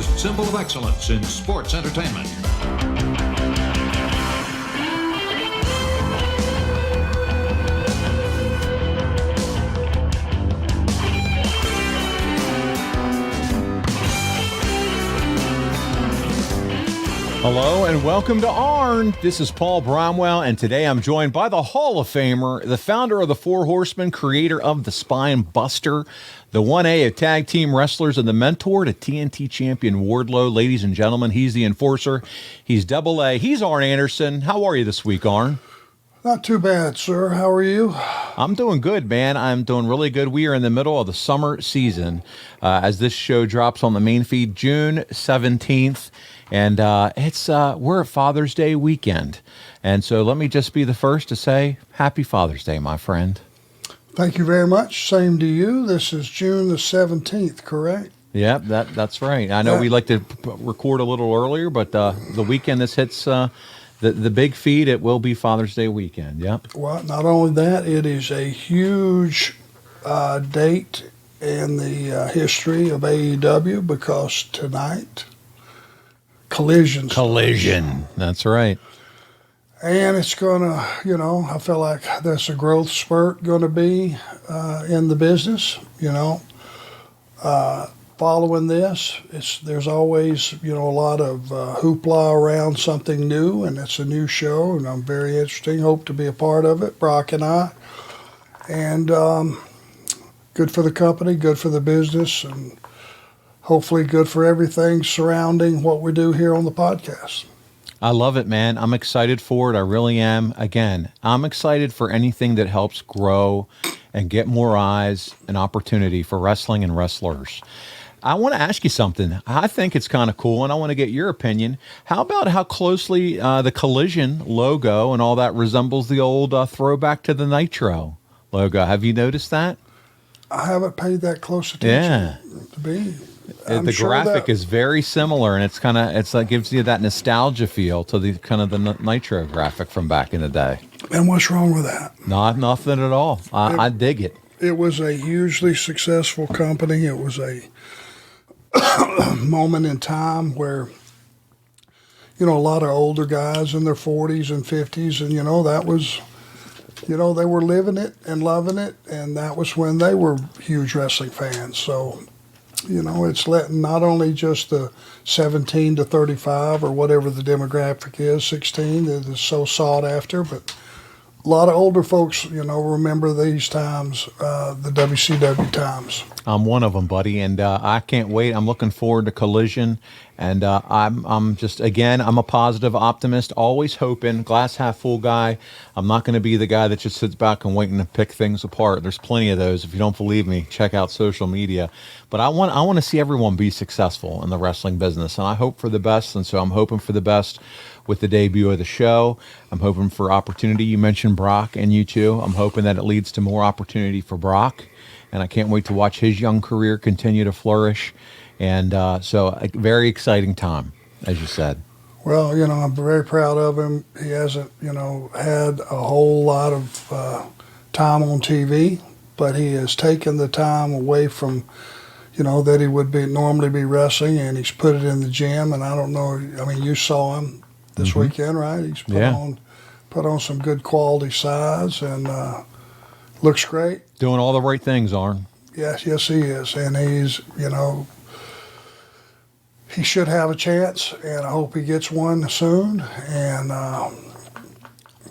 finest symbol of excellence in sports entertainment. Hello and welcome to Arn. This is Paul Bromwell, and today I'm joined by the Hall of Famer, the founder of the Four Horsemen, creator of the Spine Buster, the 1A of tag team wrestlers, and the mentor to TNT champion Wardlow. Ladies and gentlemen, he's the enforcer. He's Double A. He's Arn Anderson. How are you this week, Arn? Not too bad, sir. How are you? I'm doing good, man. I'm doing really good. We are in the middle of the summer season as this show drops on the main feed June 17th. And we're at Father's Day weekend. And so let me just be the first to say Happy Father's Day, my friend. Thank you very much. Same to you. This is June the 17th, correct? Yep, that's right. I know we like to record a little earlier, but the weekend this hits the big feed, it will be Father's Day weekend. Yep. Well, not only that, it is a huge date in the history of AEW because tonight, Collision. That's right. And it's going to, I feel like there's a growth spurt going to be in the business, Following this, there's always, a lot of hoopla around something new, and it's a new show, and I'm very interesting. Hope to be a part of it, Brock and I. And good for the company, good for the business, and hopefully good for everything surrounding what we do here on the podcast. I love it, man. I'm excited for it. I really am. Again, I'm excited for anything that helps grow and get more eyes and opportunity for wrestling and wrestlers. I want to ask you something. I think it's kind of cool, and I want to get your opinion. How about how closely the Collision logo and all that resembles the old throwback to the Nitro logo? Have you noticed that? I haven't paid that close attention to be. The graphic is very similar, and it's like gives you that nostalgia feel to the kind of the Nitro graphic from back in the day. And what's wrong with that? Nothing at all. I dig it. It was a hugely successful company. It was a moment in time where, a lot of older guys in their 40s and 50s, and, that was, they were living it and loving it, and that was when they were huge wrestling fans. So, it's letting not only just the 17 to 35 or whatever the demographic is, 16, that is so sought after, but a lot of older folks, remember these times, the WCW times. I'm one of them, buddy, and I can't wait. I'm looking forward to Collision, and I'm just, again, I'm a positive optimist, always hoping, glass half full guy. I'm not going to be the guy that just sits back and waiting to pick things apart. There's plenty of those. If you don't believe me, check out social media. But I want to see everyone be successful in the wrestling business, and I hope for the best, and so I'm hoping for the best with the debut of the show. I'm hoping for opportunity. You mentioned Brock and you too. I'm hoping that it leads to more opportunity for Brock, and I can't wait to watch his young career continue to flourish. And so a very exciting time, as you said. Well, I'm very proud of him. He hasn't, had a whole lot of time on TV, but he has taken the time away from, that he would normally be wrestling, and he's put it in the gym. And I don't know, you saw him this weekend, right? He's put on some good quality size, and looks great. Doing all the right things, Arn. Yes, he is. And he's, he should have a chance, and I hope he gets one soon. And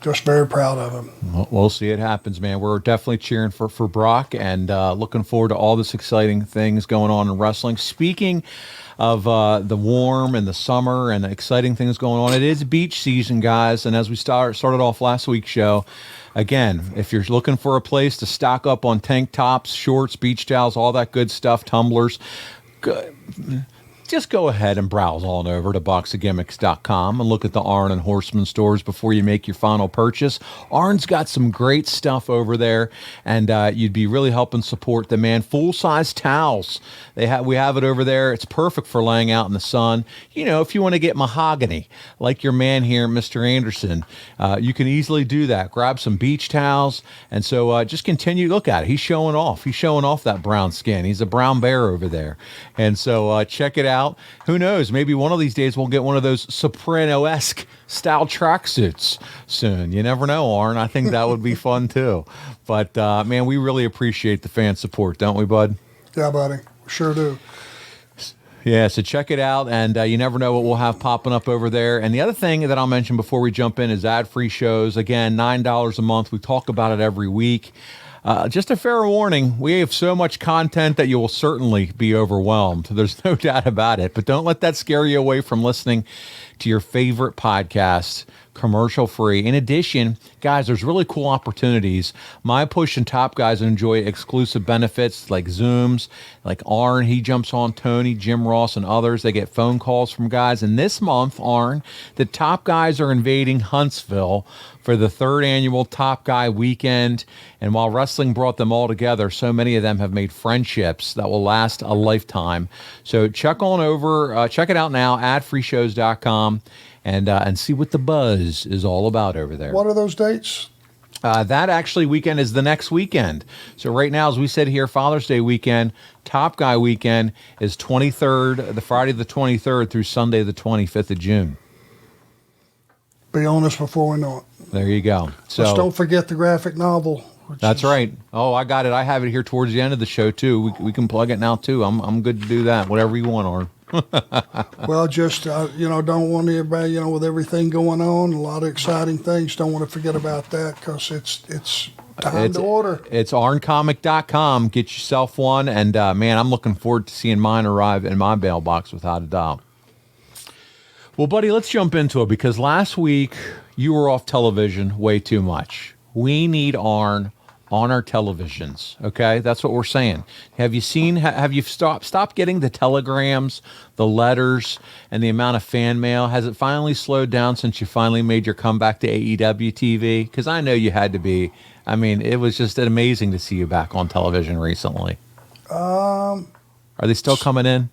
just very proud of him. We'll see it happens, man. We're definitely cheering for Brock, and looking forward to all this exciting things going on in wrestling. Speaking of the warm and the summer and the exciting things going on, it is beach season, guys. And as we started off last week's show, again, if you're looking for a place to stock up on tank tops, shorts, beach towels, all that good stuff, tumblers, just go ahead and browse on over to boxofgimmicks.com and look at the Arn and Horsemen stores before you make your final purchase. Arn's got some great stuff over there, and you'd be really helping support the man. Full-size towels. We have it over there. It's perfect for laying out in the sun. If you want to get mahogany, like your man here, Mr. Anderson, you can easily do that. Grab some beach towels, and so just continue. Look at it. He's showing off. He's showing off that brown skin. He's a brown bear over there. And so check it out. out. Who knows? Maybe one of these days we'll get one of those Soprano-esque style tracksuits soon. You never know, Arn. I think that would be fun too. But man, we really appreciate the fan support, don't we, bud? Yeah, buddy. Sure do. Yeah, so check it out, and you never know what we'll have popping up over there. And the other thing that I'll mention before we jump in is ad-free shows. Again, $9 a month. We talk about it every week. Just a fair warning, we have so much content that you will certainly be overwhelmed. There's no doubt about it. But don't let that scare you away from listening to your favorite podcast, commercial free. In addition, guys, there's really cool opportunities. My Push and Top guys enjoy exclusive benefits like Zooms, like Arn, he jumps on, Tony, Jim Ross, and others. They get phone calls from guys. And this month, Arn, the Top guys are invading Huntsville for the 3rd annual Top Guy Weekend. And while wrestling brought them all together, so many of them have made friendships that will last a lifetime. So check on over, check it out now, adfreeshows.com. And see what the buzz is all about over there. What are those dates? That actually weekend is the next weekend. So right now, as we said here, Father's Day weekend, Top Guy weekend is 23rd, the Friday the 23rd through Sunday the 25th of June. Be on us before we know it. There you go. So Just don't forget the graphic novel. That's right. Oh, I got it. I have it here towards the end of the show too. We can plug it now too. I'm good to do that. Whatever you want, Arn. Well, just, don't want everybody, with everything going on, a lot of exciting things, don't want to forget about that because it's time to order. It's arncomic.com. Get yourself one. And, man, I'm looking forward to seeing mine arrive in my mailbox without a doubt. Well, buddy, let's jump into it because last week you were off television way too much. We need Arn on our televisions, okay? That's what we're saying. Have you stopped getting the telegrams, the letters, and the amount of fan mail? Has it finally slowed down since you finally made your comeback to AEW TV? Because I know you had to be. I mean, it was just amazing to see you back on television recently. Are they still coming in?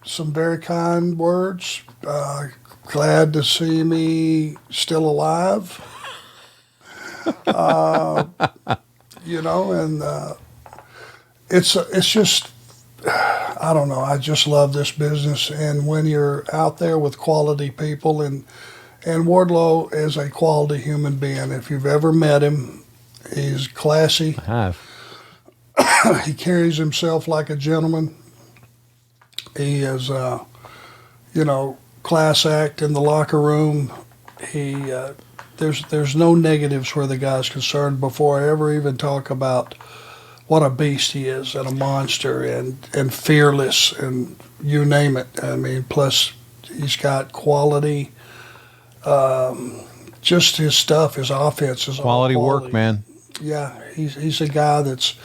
Some very kind words. Glad to see me still alive. It's just, I don't know. I just love this business, and when you're out there with quality people, and Wardlow is a quality human being. If you've ever met him, he's classy. I have. He carries himself like a gentleman. He is, class act in the locker room. He there's no negatives where the guy's concerned before I ever even talk about what a beast he is and a monster and fearless and you name it. I mean, plus he's got quality. Just his stuff, his offense is quality all work, man. Yeah, he's a guy it's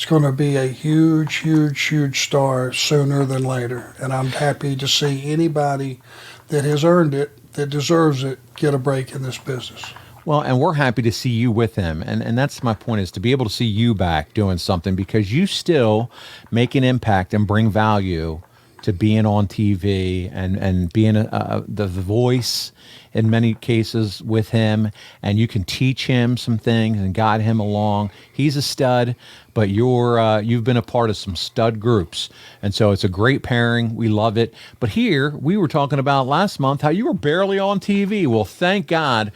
going to be a huge, huge, huge star sooner than later. And I'm happy to see anybody that has earned it, that deserves it, get a break in this business. Well, and we're happy to see you with him. And that's my point, is to be able to see you back doing something, because you still make an impact and bring value to being on TV and being the voice in many cases with him, and you can teach him some things and guide him along. He's a stud, but you've been a part of some stud groups, and so it's a great pairing. We love it. But here, we were talking about last month how you were barely on TV. Well, thank God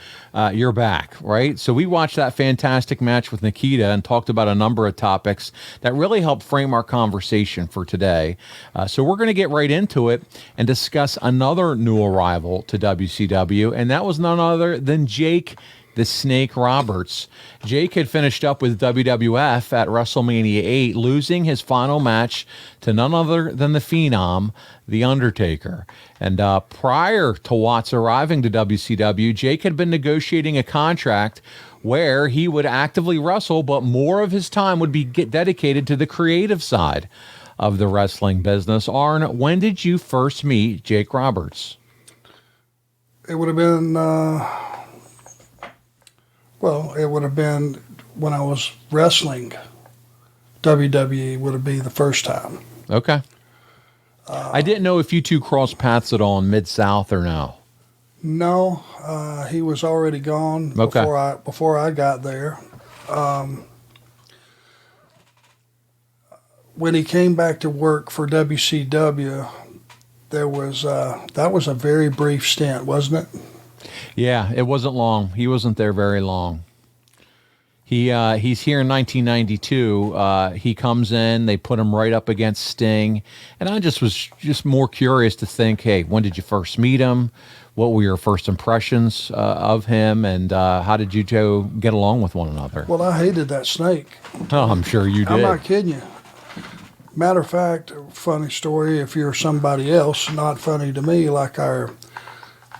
you're back, right? So we watched that fantastic match with Nikita and talked about a number of topics that really helped frame our conversation for today. So we're going to get right into it and discuss another new arrival to WCW, and that was none other than Jake the Snake Roberts. Jake had finished up with WWF at WrestleMania 8, losing his final match to none other than the Phenom, The Undertaker. And prior to Watts arriving to WCW, Jake had been negotiating a contract where he would actively wrestle, but more of his time would be dedicated to the creative side of the wrestling business. Arn, when did you first meet Jake Roberts? It would have been... it would have been when I was wrestling. WWE would have been the first time. Okay. I didn't know if you two crossed paths at all in Mid-South or no. No, he was already gone before I got there. When he came back to work for WCW, there was that was a very brief stint, wasn't it? Yeah, it wasn't long. He wasn't there very long. He's here in 1992. He comes in. They put him right up against Sting, and I was more curious to think, hey, when did you first meet him? What were your first impressions of him, and how did you two get along with one another? Well, I hated that snake. Oh, I'm sure you did. I'm not kidding you. Matter of fact, funny story. If you're somebody else, not funny to me, like our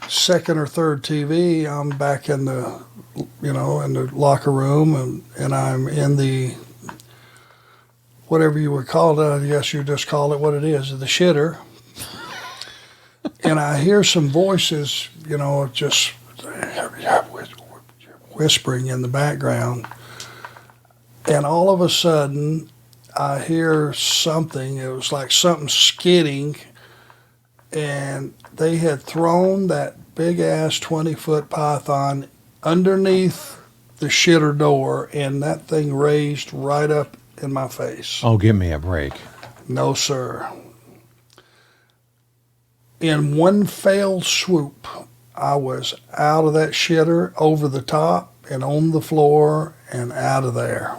second or third TV, I'm back in the in the locker room, and I'm in the, whatever you would call it, I guess you just call it what it is, the shitter. And I hear some voices, just whispering in the background. And all of a sudden, I hear something. It was like something skidding, and they had thrown that big-ass 20-foot python underneath the shitter door, and that thing raised right up in my face. Oh, give me a break. No, sir. In one fell swoop, I was out of that shitter, over the top, and on the floor, and out of there.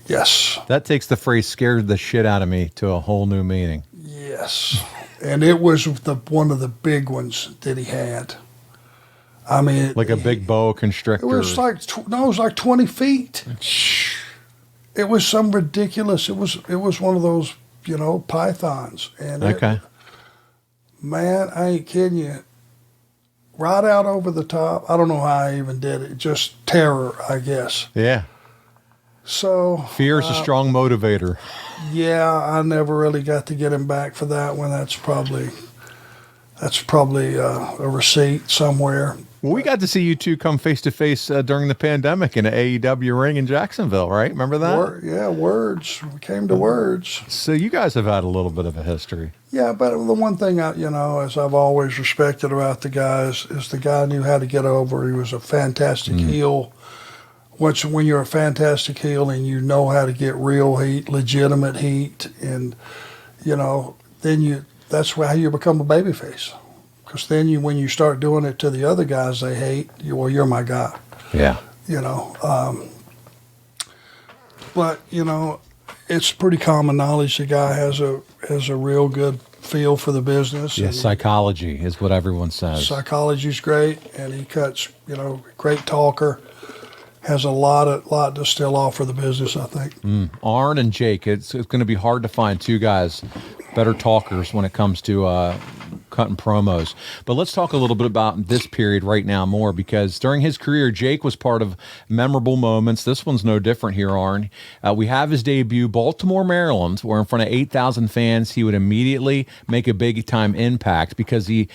Yes. That takes the phrase "scared the shit out of me" to a whole new meaning. Yes. And it was one of the big ones that he had. I mean, like a big boa constrictor. It was like it was like 20 feet. It was some ridiculous. It was one of those, pythons. And okay. Man, I ain't kidding you. Right out over the top. I don't know how I even did it. Just terror, I guess. Yeah. So fear is a strong motivator. Yeah, I never really got to get him back for that one. That's probably a receipt somewhere. Well, we got to see you two come face to face during the pandemic in an AEW ring in Jacksonville, right? Remember that? Words. We came to words. So you guys have had a little bit of a history. Yeah, but the one thing as I've always respected about the guys is the guy knew how to get over. He was a fantastic heel. When you're a fantastic heel and you know how to get real heat, legitimate heat, and then that's how you become a babyface. Because then when you start doing it to the other guys they hate, you're my guy. Yeah. But it's pretty common knowledge the guy has a real good feel for the business. Yeah, psychology is what everyone says. Psychology's great, and he cuts. Great talker. Has a lot to still offer the business, I think. Arn and Jake, it's going to be hard to find two guys better talkers when it comes to cutting promos. But let's talk a little bit about this period right now more, because during his career, Jake was part of memorable moments. This one's no different here, Arn. We have his debut, Baltimore, Maryland, where in front of 8,000 fans, he would immediately make a big-time impact because he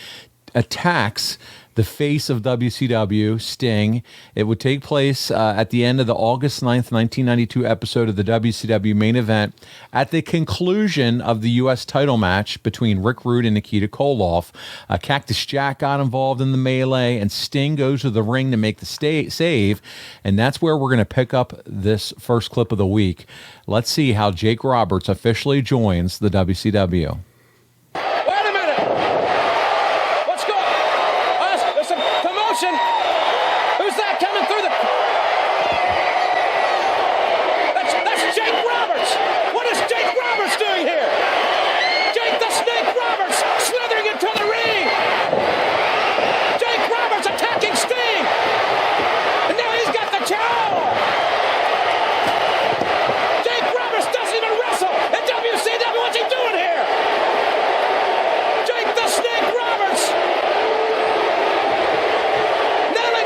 attacks the face of WCW, Sting. It would take place at the end of the August 9th, 1992 episode of the WCW main event at the conclusion of the U.S. title match between Rick Rude and Nikita Koloff. Cactus Jack got involved in the melee, and Sting goes to the ring to make the save, and that's where we're going to pick up this first clip of the week. Let's see how Jake Roberts officially joins the WCW. Who's that coming through the... That's Jake Roberts! What is Jake Roberts doing here? Jake the Snake Roberts slithering into the ring! Jake Roberts attacking Sting! And now he's got the towel! Jake Roberts doesn't even wrestle in WCW! What's he doing here? Jake the Snake Roberts!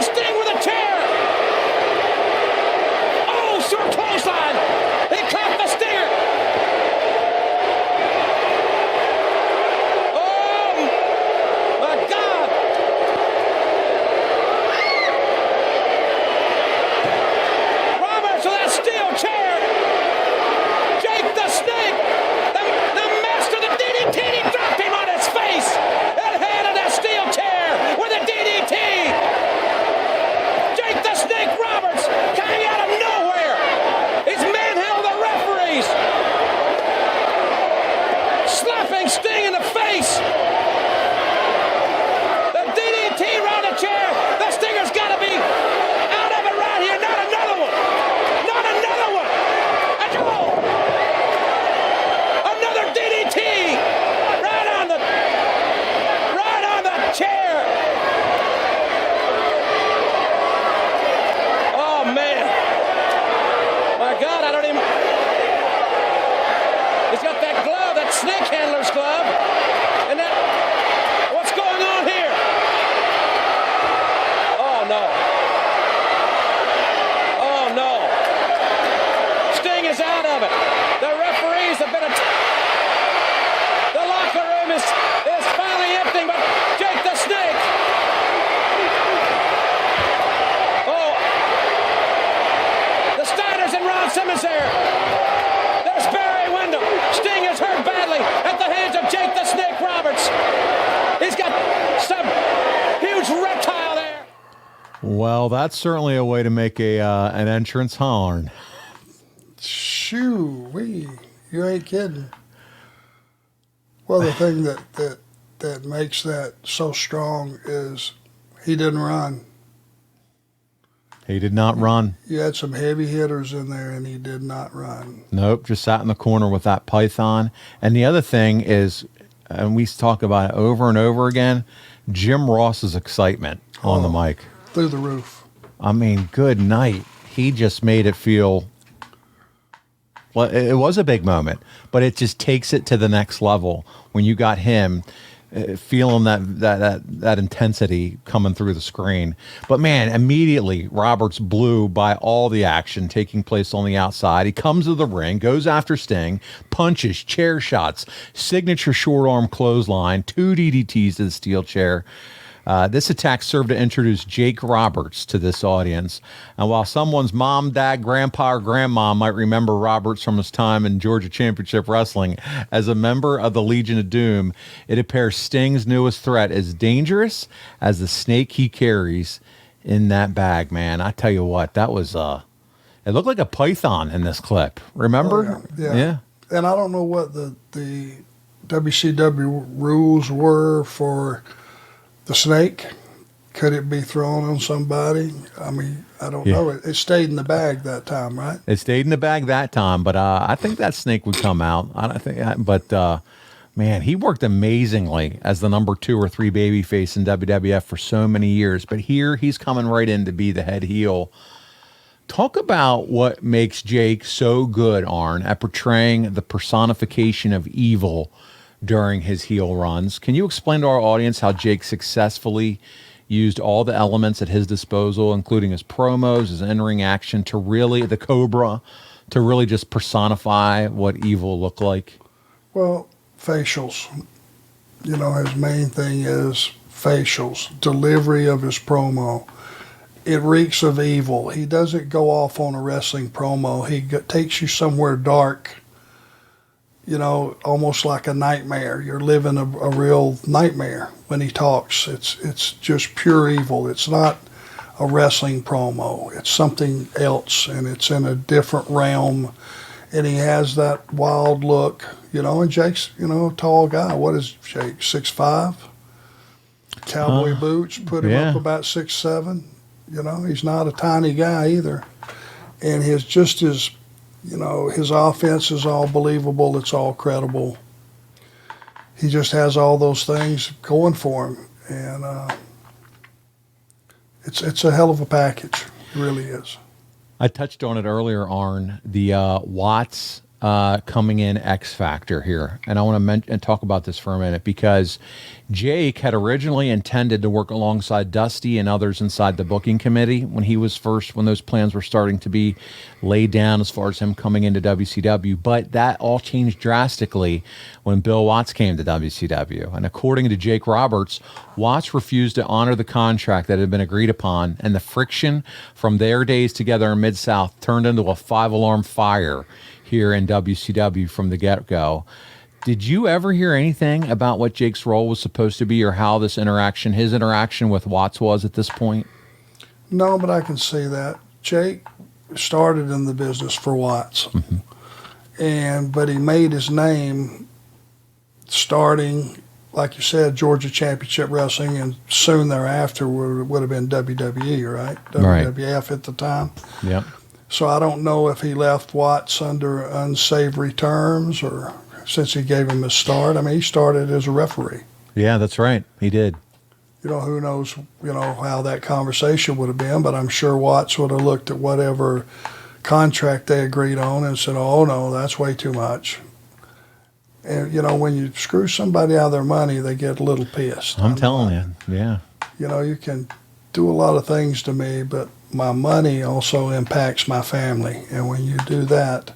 Sting with a chair! is there. There's Barry Windham. Sting is hurt badly at the hands of Jake the Snake Roberts. He's got some huge reptile there. Well, that's certainly a way to make an entrance, huh, Arn? Shoo-wee. You ain't kidding. Well, the thing that makes that so strong is he didn't run. He did not run. You had some heavy hitters in there, and he did not run. Nope, just sat in the corner with that python. And the other thing is, and we talk about it over and over again, Jim Ross's excitement on the mic. Through the roof. I mean, good night. He just made it feel, well, it was a big moment, but it just takes it to the next level when you got him feeling that intensity coming through the screen. But man, immediately Roberts blew by all the action taking place on the outside. He comes to the ring, goes after Sting, punches, chair shots, signature short arm clothesline, 2 DDTs to the steel chair. This attack served to introduce Jake Roberts to this audience. And while someone's mom, dad, grandpa, or grandma might remember Roberts from his time in Georgia Championship Wrestling as a member of the Legion of Doom, it appears Sting's newest threat is dangerous as the snake he carries in that bag, man. I tell you what, that was, it looked like a python in this clip. Remember? Oh, yeah. And I don't know what the WCW rules were for the snake. Could it be thrown on somebody? I mean, I don't know. It stayed in the bag that time, right? It stayed in the bag that time, but I think that snake would come out. I don't think, but man, he worked amazingly as the number 2 or 3 babyface in WWF for so many years. But here he's coming right in to be the head heel. Talk about what makes Jake so good, Arn, at portraying the personification of evil during his heel runs. Can you explain to our audience how Jake successfully used all the elements at his disposal, including his promos, his in-ring action, to really, the Cobra, to really just personify what evil looked like? Well, facials. You know, his main thing is facials, delivery of his promo. It reeks of evil. He doesn't go off on a wrestling promo. He takes you somewhere dark, you know, almost like a nightmare. You're living a real nightmare when he talks. It's just pure evil. It's not a wrestling promo. It's something else, and it's in a different realm. And he has that wild look, you know. And Jake's, you know, a tall guy. What is Jake, 6'5"? Cowboy boots, put him up about 6'7". You know, he's not a tiny guy either. And his you know, his offense is all believable. It's all credible. He just has all those things going for him. And it's a hell of a package. It really is. I touched on it earlier, Arn, the Watts coming in X Factor here. And I want to talk about this for a minute because Jake had originally intended to work alongside Dusty and others inside the booking committee when those plans were starting to be laid down as far as him coming into WCW. But that all changed drastically when Bill Watts came to WCW. And according to Jake Roberts, Watts refused to honor the contract that had been agreed upon, and the friction from their days together in Mid-South turned into a 5-alarm fire here in WCW from the get-go. Did you ever hear anything about what Jake's role was supposed to be or how his interaction with Watts was at this point? No, but I can see that. Jake started in the business for Watts. Mm-hmm. But he made his name starting, like you said, Georgia Championship Wrestling, and soon thereafter would have been WWE, right? WWF at the time. Yep. So I don't know if he left Watts under unsavory terms or since he gave him his start. I mean, he started as a referee. Yeah, that's right. He did. You know, who knows, you know, how that conversation would have been, but I'm sure Watts would have looked at whatever contract they agreed on and said, oh, no, that's way too much. And, you know, when you screw somebody out of their money, they get a little pissed. I'm telling you, yeah. You know, you can do a lot of things to me, but my money also impacts my family. And when you do that,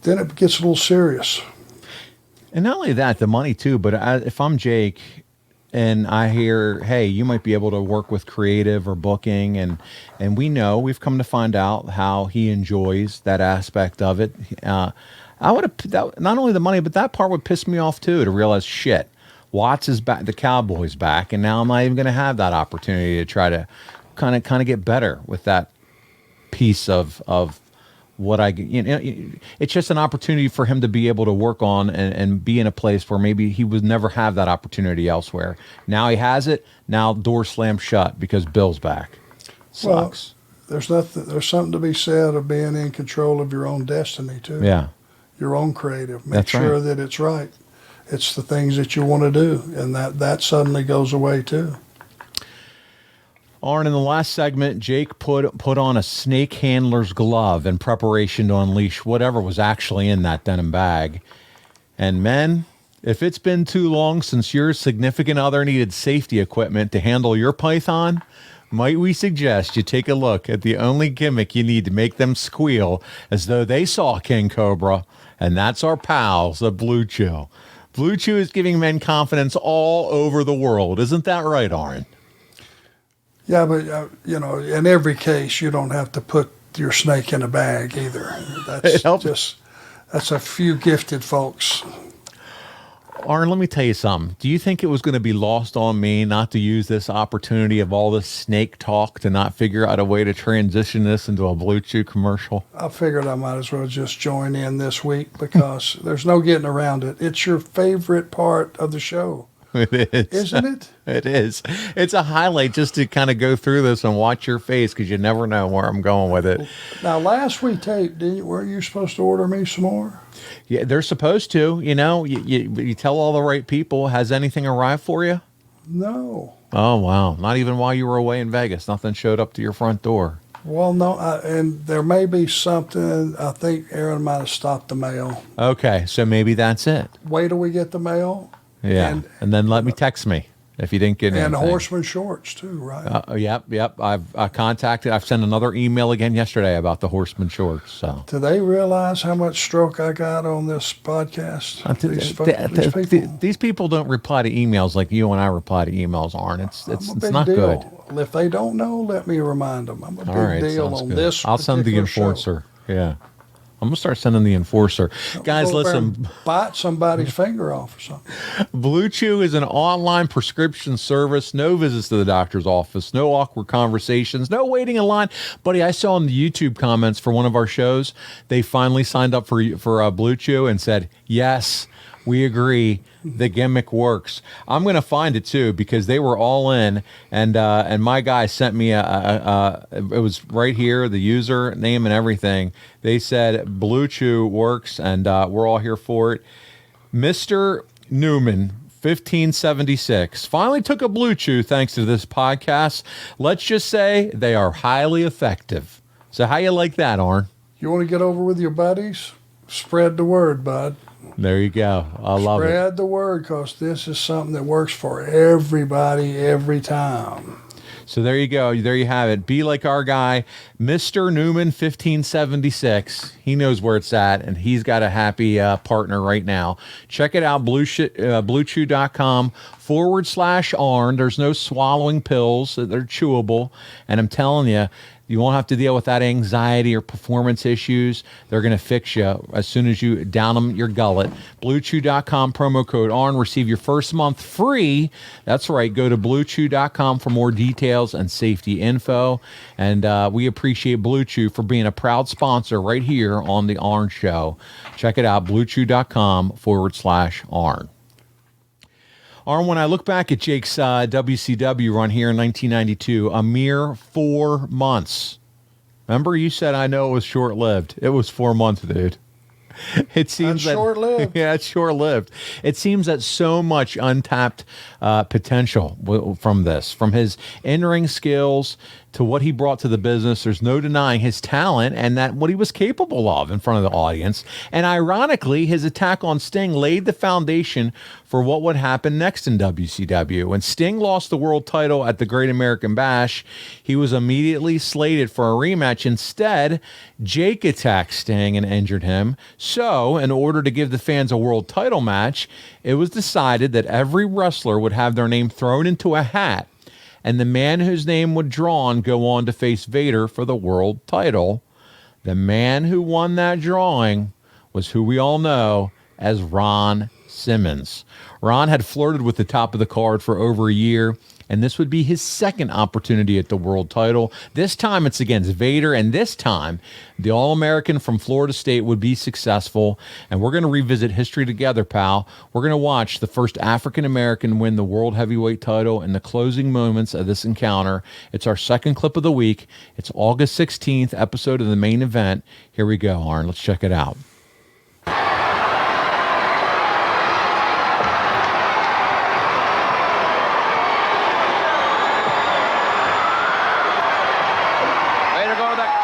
then it gets a little serious. And not only that, the money too, but if I'm Jake, and I hear, hey, you might be able to work with creative or booking, and we've come to find out how he enjoys that aspect of it. I would have not only the money, but that part would piss me off too, to realize, shit, Watts is back, the Cowboys back, and now I'm not even going to have that opportunity to try to kind of get better with that piece of what it's just an opportunity for him to be able to work on and be in a place where maybe he would never have that opportunity elsewhere. Now he has it. Now door slammed shut because Bill's back. Sucks. Well, there's something to be said of being in control of your own destiny too. Yeah. Your own creative. Make That's sure right. that it's right. It's the things that you want to do, and that suddenly goes away too. Arn, in the last segment, Jake put on a snake handler's glove in preparation to unleash whatever was actually in that denim bag. And men, if it's been too long since your significant other needed safety equipment to handle your python, might we suggest you take a look at the only gimmick you need to make them squeal as though they saw King Cobra, and that's our pals at Blue Chew. Blue Chew is giving men confidence all over the world. Isn't that right, Arn? Yeah, but in every case, you don't have to put your snake in a bag either. That's a few gifted folks. Arn, let me tell you something. Do you think it was going to be lost on me not to use this opportunity of all this snake talk to not figure out a way to transition this into a Blue Chew commercial? I figured I might as well just join in this week because there's no getting around it. It's your favorite part of the show. It is. Isn't it? It is. It's a highlight just to kind of go through this and watch your face because you never know where I'm going with it. Now, last we taped, weren't you supposed to order me some more? Yeah, they're supposed to. You tell all the right people. Has anything arrived for you? No. Oh, wow. Not even while you were away in Vegas. Nothing showed up to your front door. Well, no, and there may be something. I think Aaron might have stopped the mail. Okay, so maybe that's it. Wait till we get the mail. Yeah, and then let me text me if you didn't get anything. And Horsemen shorts too, right? Yep. I've contacted. I've sent another email again yesterday about the Horsemen shorts. So do they realize how much stroke I got on this podcast? These people don't reply to emails like you and I reply to emails, Arn. It's not deal. good. Well, if they don't know, let me remind them. I'm a big deal on good. this. I'll send the enforcer. Show. Yeah. I'm going to start sending the enforcer. Guys, listen. Bite somebody's finger off or something. Blue Chew is an online prescription service. No visits to the doctor's office. No awkward conversations. No waiting in line. Buddy, I saw in the YouTube comments for one of our shows, they finally signed up for Blue Chew and said, yes, we agree. The gimmick works. I'm going to find it too because they were all in, and my guy sent me it was right here, the user name and everything. They said Blue Chew works, and we're all here for it. Mr. Newman, 1576, finally took a Blue Chew thanks to this podcast. Let's just say they are highly effective. So how you like that, Arn? You want to get over with your buddies? Spread the word, bud. There you go. I love it. Spread the word because this is something that works for everybody every time. So there you go. There you have it. Be like our guy, Mr. Newman, 1576. He knows where it's at, and he's got a happy partner right now. Check it out, bluechew.com/Arn. There's no swallowing pills. They're chewable. And I'm telling you, you won't have to deal with that anxiety or performance issues. They're going to fix you as soon as you down them your gullet. BlueChew.com, promo code ARN. Receive your first month free. That's right. Go to BlueChew.com for more details and safety info. And we appreciate Blue Chew for being a proud sponsor right here on the ARN Show. Check it out, BlueChew.com/ARN. Arn, when I look back at Jake's WCW run here in 1992, a mere 4 months. Remember, you said I know it was short-lived. It was 4 months, dude. It seems that's short-lived. Yeah, it's short-lived. It seems that so much untapped potential from this, from his in-ring skills to what he brought to the business. There's no denying his talent and that what he was capable of in front of the audience. And ironically, his attack on Sting laid the foundation for what would happen next in WCW. When Sting lost the world title at the Great American Bash, he was immediately slated for a rematch. Instead, Jake attacked Sting and injured him. So, in order to give the fans a world title match, it was decided that every wrestler would have their name thrown into a hat, and the man whose name would drawn go on to face Vader for the world title. The man who won that drawing was who we all know as Ron Simmons. Ron had flirted with the top of the card for over a year, and this would be his second opportunity at the world title. This time it's against Vader, and this time the All-American from Florida State would be successful. And we're going to revisit history together, pal. We're going to watch the first African-American win the World Heavyweight title in the closing moments of this encounter. It's our second clip of the week. It's August 16th episode of the main event. Here we go, Arn. Let's check it out.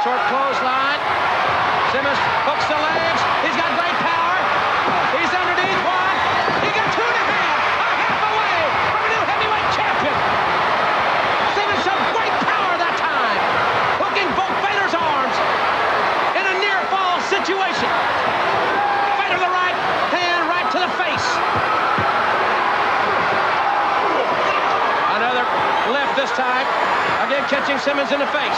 Short clothesline. Simmons hooks the legs. He's got great power. He's underneath one. He got 2.5. A half away from a new heavyweight champion. Simmons showed great power that time, hooking both Vader's arms in a near fall situation. Vader the right hand right to the face. Another left this time. Again catching Simmons in the face.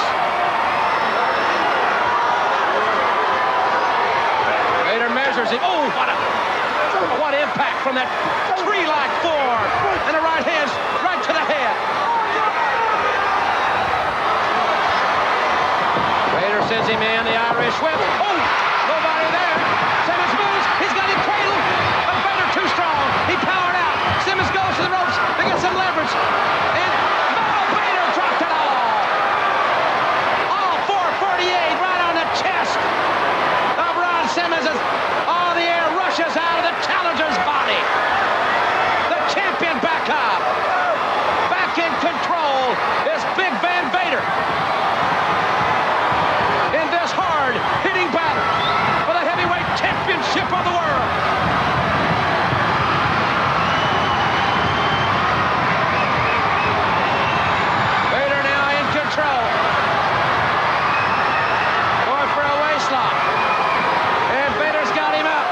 Oh, what impact from that tree-like form. And the right hand's right to the head. Vader sends him in, the Irish whip. Oh, nobody there. Simmons moves. He's got him cradled. But Vader too strong. He powered out. Simmons goes to the ropes to get some leverage. And Vader dropped it all. 448 right on the chest of Ron Simmons. All the air rushes out of the challenger's body. The champion back up. Back in control is Big Van Vader. In this hard-hitting battle for the heavyweight championship of the world. Vader now in control. Going for a waist lock. And Vader's got him up.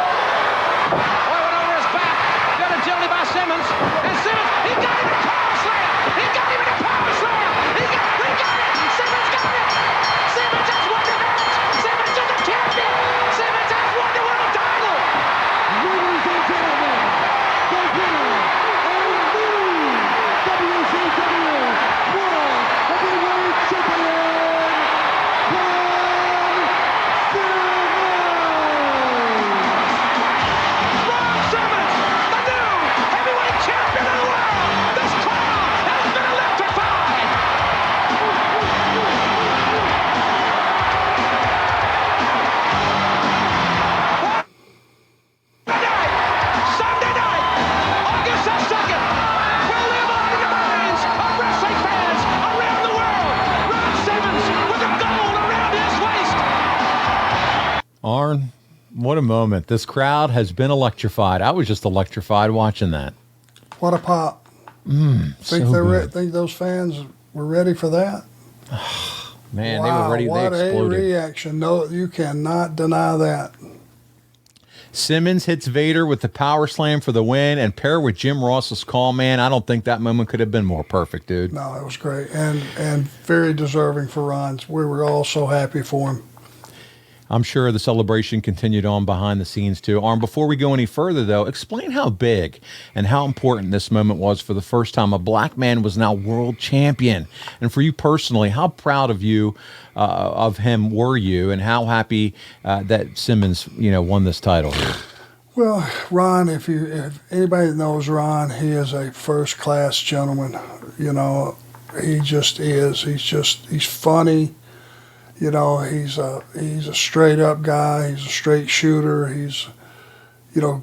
Went over his back. Got agility by Simmons. And Simmons, he got him in a power slam. He got him in a power slam. He got it. Simmons got it. Simmons has won the match. Simmons is the champion. Simmons has won the world title. Ladies and gentlemen, the winner and new WCW World Heavyweight Champion, Ron Simmons. Ron Simmons, the new heavyweight champion of the world. This crowd has been electrified. Sunday night, August 2nd, will live on in the minds of wrestling fans around the world. Ron Simmons with the gold around his waist. Arn, what a moment. This crowd has been electrified. I was just electrified watching that. What a pop. Think those fans were ready for that? Man, Wow, they were ready. They what a exploded. reaction. No, you cannot deny that. Simmons hits Vader with the power slam for the win, and paired with Jim Ross's call, man, I don't think that moment could have been more perfect, dude. No, it was great. And very deserving for Ron. We were all so happy for him. I'm sure the celebration continued on behind the scenes too. Arn, before we go any further though, explain how big and how important this moment was. For the first time, a black man was now world champion. And for you personally, how proud of him were you, and how happy that Simmons, won this title here? Well, Ron, if anybody knows Ron, he is a first-class gentleman. He just is. He's funny. He's a straight-up guy. He's a straight shooter. He's,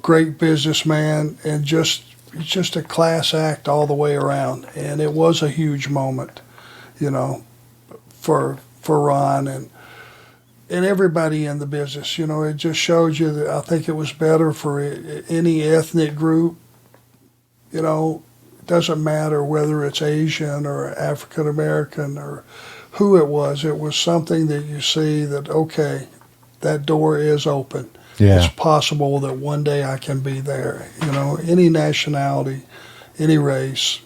great businessman, and he's just a class act all the way around. And it was a huge moment, for Ron and everybody in the business. It just shows you that I think it was better for any ethnic group You know, it doesn't matter whether it's Asian or African American or who it was. It was something that you see that, okay, that door is open. Yeah. It's possible that one day I can be there. You know, any nationality, any race.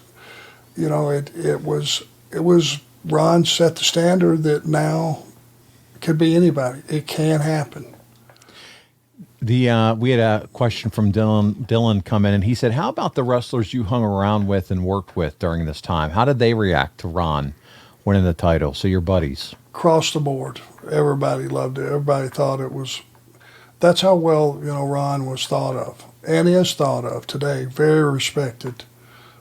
You know, it was Ron set the standard that now it could be anybody. It can happen. We had a question from Dylan come in, and he said, how about the wrestlers you hung around with and worked with during this time? How did they react to Ron winning the title? So your buddies. Across the board, everybody loved it. Everybody thought it was. That's how well, you know, Ron was thought of and is thought of today. Very respected,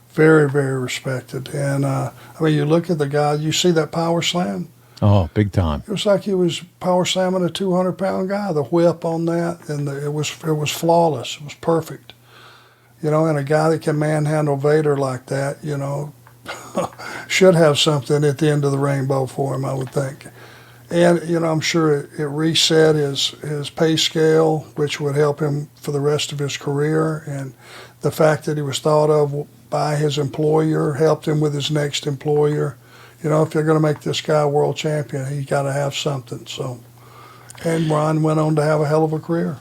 very, very respected. And I mean, you look at the guy. You see that power slam. Oh, big time. It was like he was power slamming a 200-pound guy. The whip on that, and it was flawless. It was perfect. You know, and a guy that can manhandle Vader like that, you know, should have something at the end of the rainbow for him, I would think. And, you know, I'm sure it reset his pay scale, which would help him for the rest of his career. And the fact that he was thought of by his employer helped him with his next employer. You know, if you're going to make this guy a world champion, he got to have something. So, and Ron went on to have a hell of a career.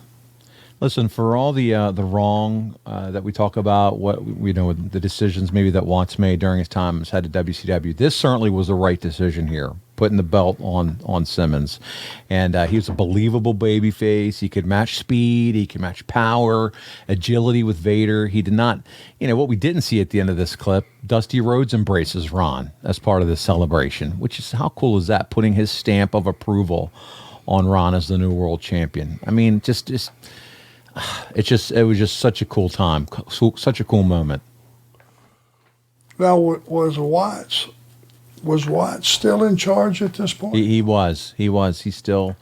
Listen, for all the wrong that we talk about, what you know, the decisions maybe that Watts made during his time as head of WCW, this certainly was the right decision here, putting the belt on Simmons, and he was a believable babyface. He could match speed, he could match power, agility with Vader. He did not, you know, what we didn't see at the end of this clip, Dusty Rhodes embraces Ron as part of this celebration, which is, how cool is that? Putting his stamp of approval on Ron as the new world champion. I mean, it was just such a cool time, such a cool moment. Now, was Watts still in charge at this point? He was. He's still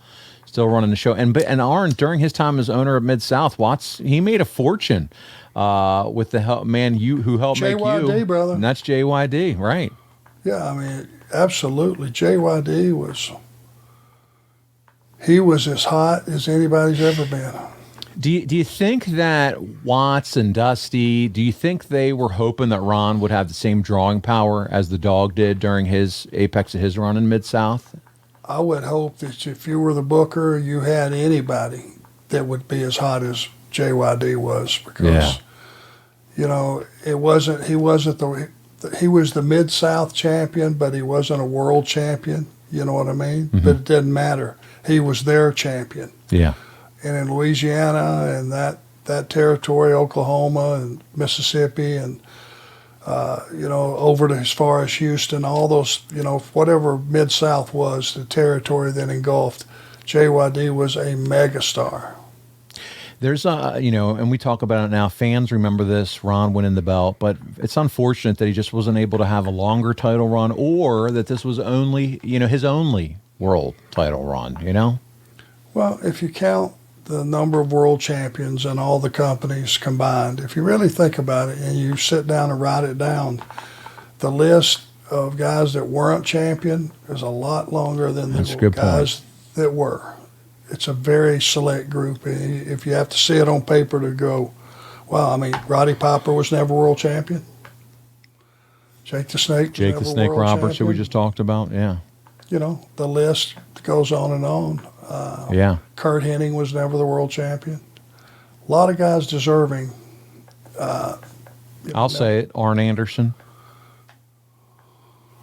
running the show. And Arn, during his time as owner of Mid-South, Watts, he made a fortune with the man who helped make you. JYD, brother. And that's JYD, right? Yeah, I mean, absolutely. JYD was as hot as anybody's ever been. Do you think that Watts and Dusty, do you think they were hoping that Ron would have the same drawing power as the Dog did during his apex of his run in Mid-South? I would hope that if you were the booker, you had anybody that would be as hot as JYD was, because, you know, he was the Mid-South champion, but he wasn't a world champion. You know what I mean? Mm-hmm. But it didn't matter. He was their champion. Yeah. And in Louisiana and that territory, Oklahoma and Mississippi and, you know, over to as far as Houston, all those, you know, whatever Mid-South was, the territory that engulfed, JYD was a megastar. There's you know, and we talk about it now, fans remember this, Ron winning the belt, but it's unfortunate that he just wasn't able to have a longer title run, or that this was only, you know, his only world title run, you know? Well, if you count the number of world champions and all the companies combined, if you really think about it and you sit down and write it down, the list of guys that weren't champion is a lot longer than the guys that were. It's a very select group. If you have to see it on paper to go, well, I mean, Roddy Piper was never world champion. Jake the Snake Roberts, who we just talked about, yeah. You know, the list goes on and on. Yeah. Kurt Hennig was never the world champion. A lot of guys deserving. I'll say it, Arn Anderson.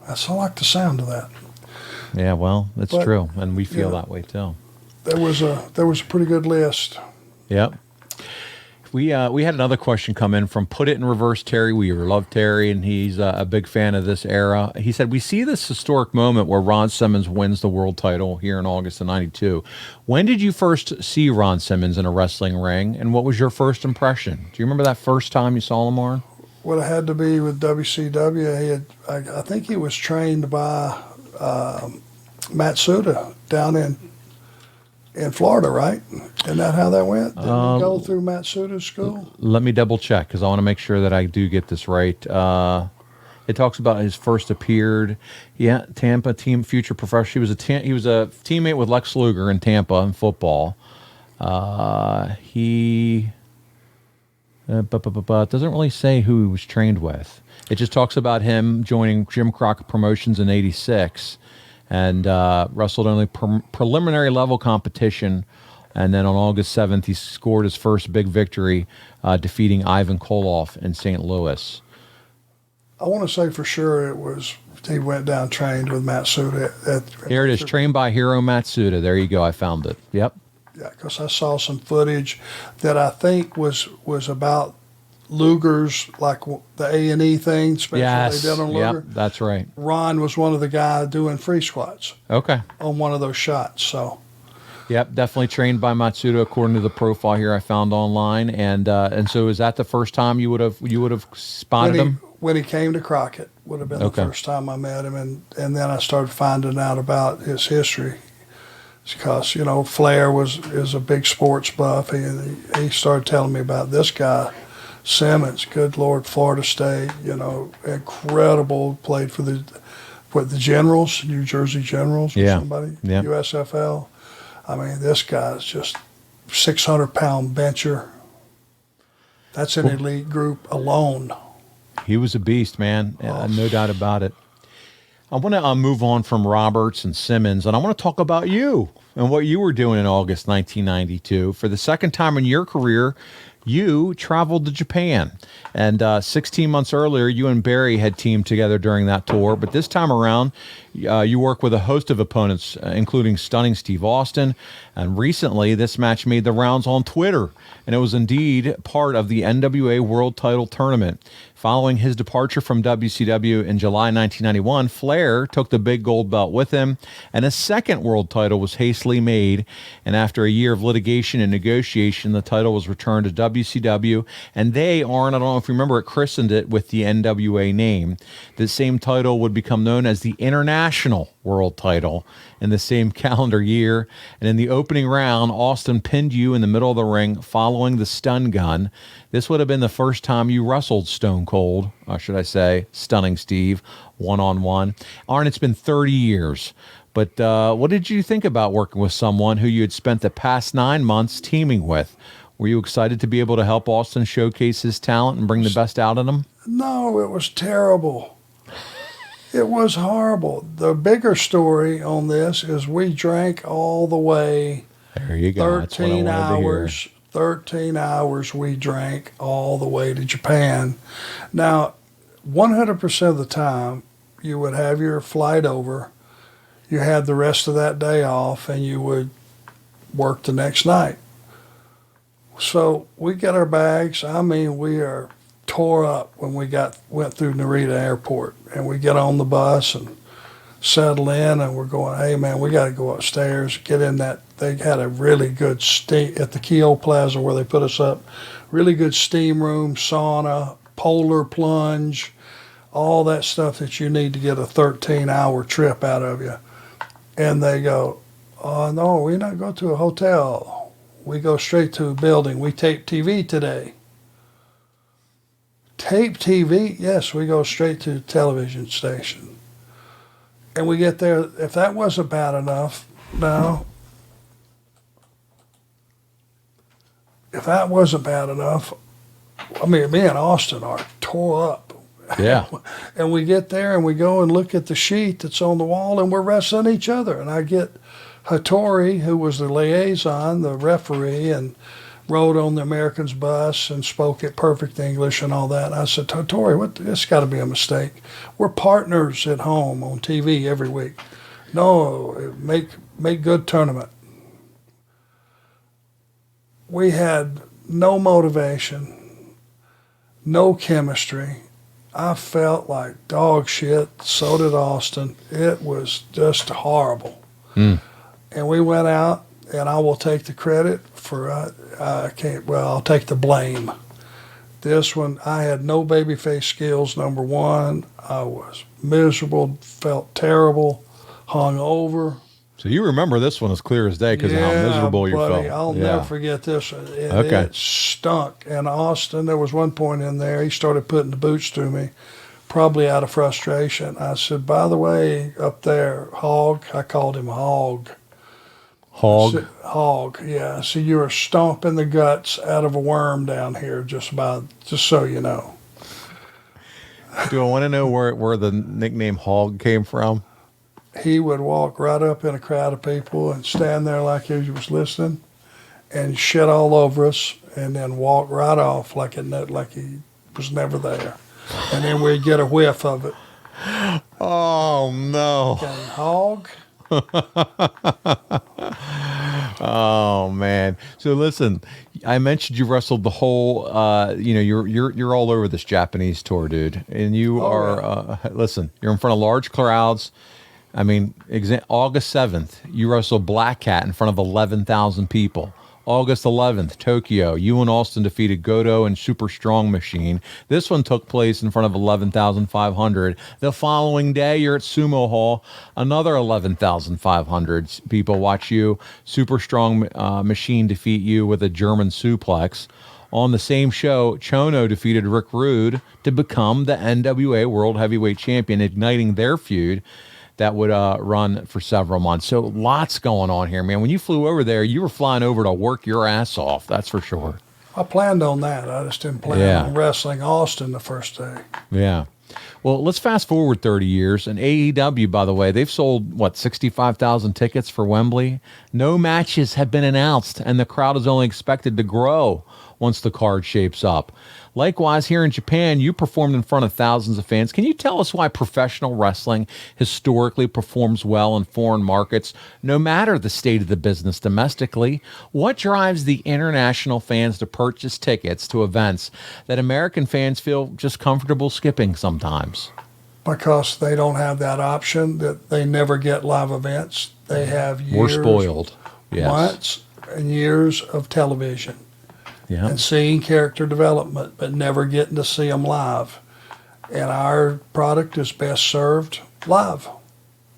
I like the sound of that. Yeah, well, that's true, and we feel that way too. There was a pretty good list. Yep. We had another question come in from Put It in Reverse Terry Weaver. Love Terry, and he's a big fan of this era. He said, we see this historic moment where Ron Simmons wins the world title here in August of '92. When did you first see Ron Simmons in a wrestling ring, and what was your first impression? Do you remember that first time you saw him, Arn? Well, it had to be with WCW. I think he was trained by Matt Suda down in Florida, right? Isn't that how that went? Did he go through Matt Suda's school? Let me double check, because I want to make sure that I do get this right. It talks about his first appeared. Yeah, Tampa team, future professional. He was a teammate with Lex Luger in Tampa in football. But it doesn't really say who he was trained with. It just talks about him joining Jim Crockett Promotions in '86 and wrestled only preliminary level competition. And then on August 7th, he scored his first big victory, defeating Ivan Koloff in St. Louis. I want to say for sure it was he went down trained with Matsuda. Here it is, trained by Hiro Matsuda. There you go. I found it. Yep. Yeah, because I saw some footage that I think was about Luger's, like the A&E thing, special Yes. they did on Luger. Yep, that's right. Ron was one of the guys doing free squats Okay. on one of those shots. So Yep, definitely trained by Matsuda according to the profile here I found online. And so is that the first time you would have spotted him? when he came to Crockett would have been Okay. the first time I met him, and then I started finding out about his history. Because Flair is a big sports buff. He started telling me about this guy, Simmons. Good Lord, Florida State. Incredible. Played for the Generals, New Jersey Generals, or somebody. Yeah. USFL. I mean, this guy's just 600-pound bencher. That's an elite group alone. He was a beast, man. No doubt about it. I want to move on from Roberts and Simmons, and I want to talk about you and what you were doing in August 1992. For the second time in your career, you traveled to Japan. And 16 months earlier, you and Barry had teamed together during that tour. But this time around, you work with a host of opponents, including Stunning Steve Austin. And recently, this match made the rounds on Twitter. And it was indeed part of the NWA World Title Tournament. Following his departure from WCW in July 1991, Flair took the big gold belt with him, and a second world title was hastily made. And after a year of litigation and negotiation, the title was returned to WCW, and they, Arn, I don't know if you remember it, christened it with the NWA name. The same title would become known as the International World Title in the same calendar year. And in the opening round, Austin pinned you in the middle of the ring following the stun gun. This would have been the first time you wrestled Stone Cold, or should I say Stunning Steve, one-on-one. Arn, it's been 30 years. But what did you think about working with someone who you had spent the past 9 months teaming with? Were you excited to be able to help Austin showcase his talent and bring the best out in him? No, it was terrible. It was horrible. The bigger story on this is we drank all the way. There you go. 13 hours. 13 hours we drank all the way to Japan. Now, 100% of the time, you would have your flight over. You had the rest of that day off, and you would work the next night. So we get our bags. I mean, we are tore up when we went through Narita Airport, and we get on the bus and settle in, and we're going, hey man, we got to go upstairs, get in that. They had a really good steam at the Keogh Plaza where they put us up. Really good steam room, sauna, polar plunge, all that stuff that you need to get a 13-hour trip out of you. And they go, oh no, we not go to a hotel. We go straight to a building. We tape TV today. Tape TV? Yes, we go straight to the television station. And we get there. If that wasn't bad enough, now, if that wasn't bad enough, I mean, me and Austin are tore up. Yeah. And we get there and we go and look at the sheet that's on the wall, and we're wrestling each other. And I get Hattori, who was the liaison, the referee, and rode on the Americans bus and spoke it perfect English and all that. And I said, Hattori, this got to be a mistake. We're partners at home on TV every week. No, make good tournament. We had no motivation, no chemistry. I felt like dog shit. So did Austin. It was just horrible. And we went out, and I will take the credit for, I'll take the blame. This one, I had no babyface skills, number one. I was miserable, felt terrible, hung over. So you remember this one as clear as day because of how miserable you buddy, felt. I'll never forget this one. Okay. It stunk. And Austin, there was one point in there, he started putting the boots through me, probably out of frustration. I said, by the way, up there, Hog, I called him Hog. Hog. Hog, yeah. So you were stomping the guts out of a worm down here, just so you know. Do I want to know where the nickname Hog came from? He would walk right up in a crowd of people and stand there like he was listening and shit all over us and then walk right off like he was never there. And then we'd get a whiff of it. Oh, no. Okay, Hog. Oh man! So listen, I mentioned you wrestled the whole. You're all over this Japanese tour, dude, and you are. Listen, you're in front of large crowds. I mean, August 7th, you wrestled Black Cat in front of 11,000 people. August 11th, Tokyo, you and Austin defeated Goto and Super Strong Machine. This one took place in front of 11,500. The following day, you're at Sumo Hall. Another 11,500 people watch you. Super Strong Machine defeat you with a German suplex. On the same show, Chono defeated Rick Rude to become the NWA World Heavyweight Champion, igniting their feud that would run for several months. So lots going on here, man. When you flew over there, you were flying over to work your ass off. That's for sure. I planned on that. I just didn't plan on wrestling Austin the first day. Yeah. Well, let's fast forward 30 years. And AEW, by the way, they've sold, 65,000 tickets for Wembley? No matches have been announced, and the crowd is only expected to grow once the card shapes up. Likewise, here in Japan, you performed in front of thousands of fans. Can you tell us why professional wrestling historically performs well in foreign markets, no matter the state of the business domestically? What drives the international fans to purchase tickets to events that American fans feel just comfortable skipping sometimes? Because they don't have that option, that they never get live events. They have years, we're spoiled. Yes. Months and years of television. Yeah. And seeing character development, but never getting to see them live. And our product is best served live,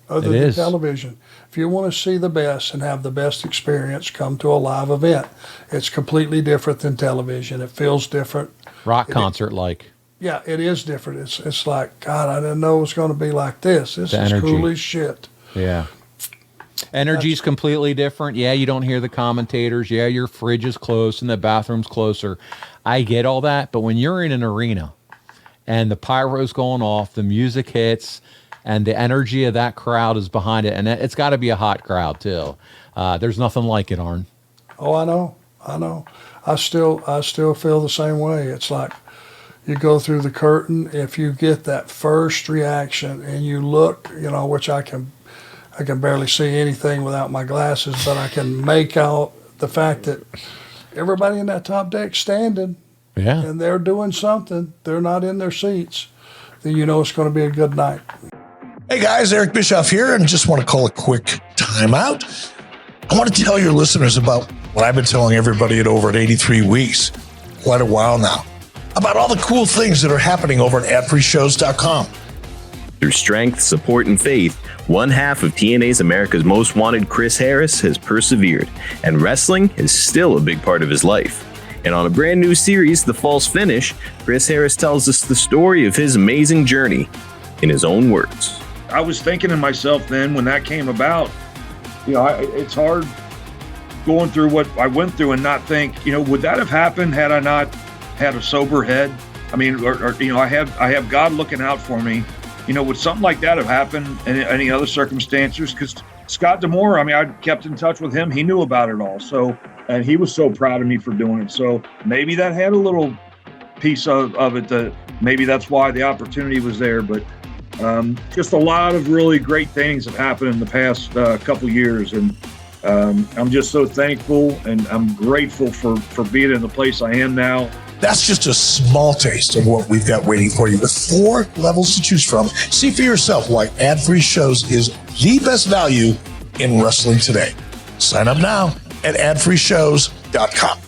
other than television. If you want to see the best and have the best experience, come to a live event. It's completely different than television. It feels different. Rock concert like. Yeah, it is different. It's like, God, I didn't know it was going to be like this. This is cool as shit. Yeah. Energy's completely different. Yeah, you don't hear the commentators. Yeah, your fridge is close and the bathroom's closer. I get all that, but when you're in an arena and the pyro's going off, the music hits, and the energy of that crowd is behind it, and it's got to be a hot crowd too. There's nothing like it, Arn. Oh, I know. I still feel the same way. It's like you go through the curtain. If you get that first reaction and you look, which I can barely see anything without my glasses, but I can make out the fact that everybody in that top deck standing, and they're doing something. They're not in their seats. Then you know it's going to be a good night. Hey guys, Eric Bischoff here, and just want to call a quick timeout. I want to tell your listeners about what I've been telling everybody at Over at 83 Weeks, quite a while now, about all the cool things that are happening over at adfreeshows.com. Through strength, support, and faith, one half of TNA's America's Most Wanted, Chris Harris, has persevered, and wrestling is still a big part of his life. And on a brand new series, The False Finish, Chris Harris tells us the story of his amazing journey in his own words. I was thinking to myself then when that came about, it's hard going through what I went through and not think, would that have happened had I not had a sober head? I mean, I have God looking out for me. Would something like that have happened in any other circumstances? Because Scott D'Amore, I kept in touch with him. He knew about it all. So, and he was so proud of me for doing it. So maybe that had a little piece of it, that maybe that's why the opportunity was there. But just a lot of really great things have happened in the past couple years. And I'm just so thankful and I'm grateful for being in the place I am now. That's just a small taste of what we've got waiting for you. With 4 levels to choose from, see for yourself why ad-free shows is the best value in wrestling today. Sign up now at adfreeshows.com.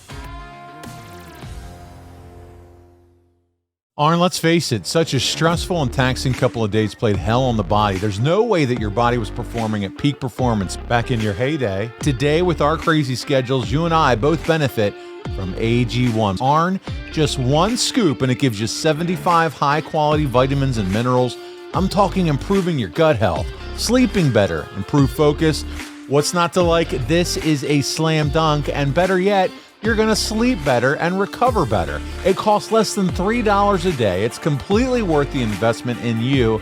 Arn, let's face it, such a stressful and taxing couple of days played hell on the body. There's no way that your body was performing at peak performance back in your heyday. Today, with our crazy schedules, you and I both benefit from AG1. Arn, just 1 scoop and it gives you 75 high-quality vitamins and minerals. I'm talking improving your gut health, sleeping better, improved focus, What's not to like? This is a slam dunk, and better yet, you're going to sleep better and recover better. It costs less than $3 a day. It's completely worth the investment in you.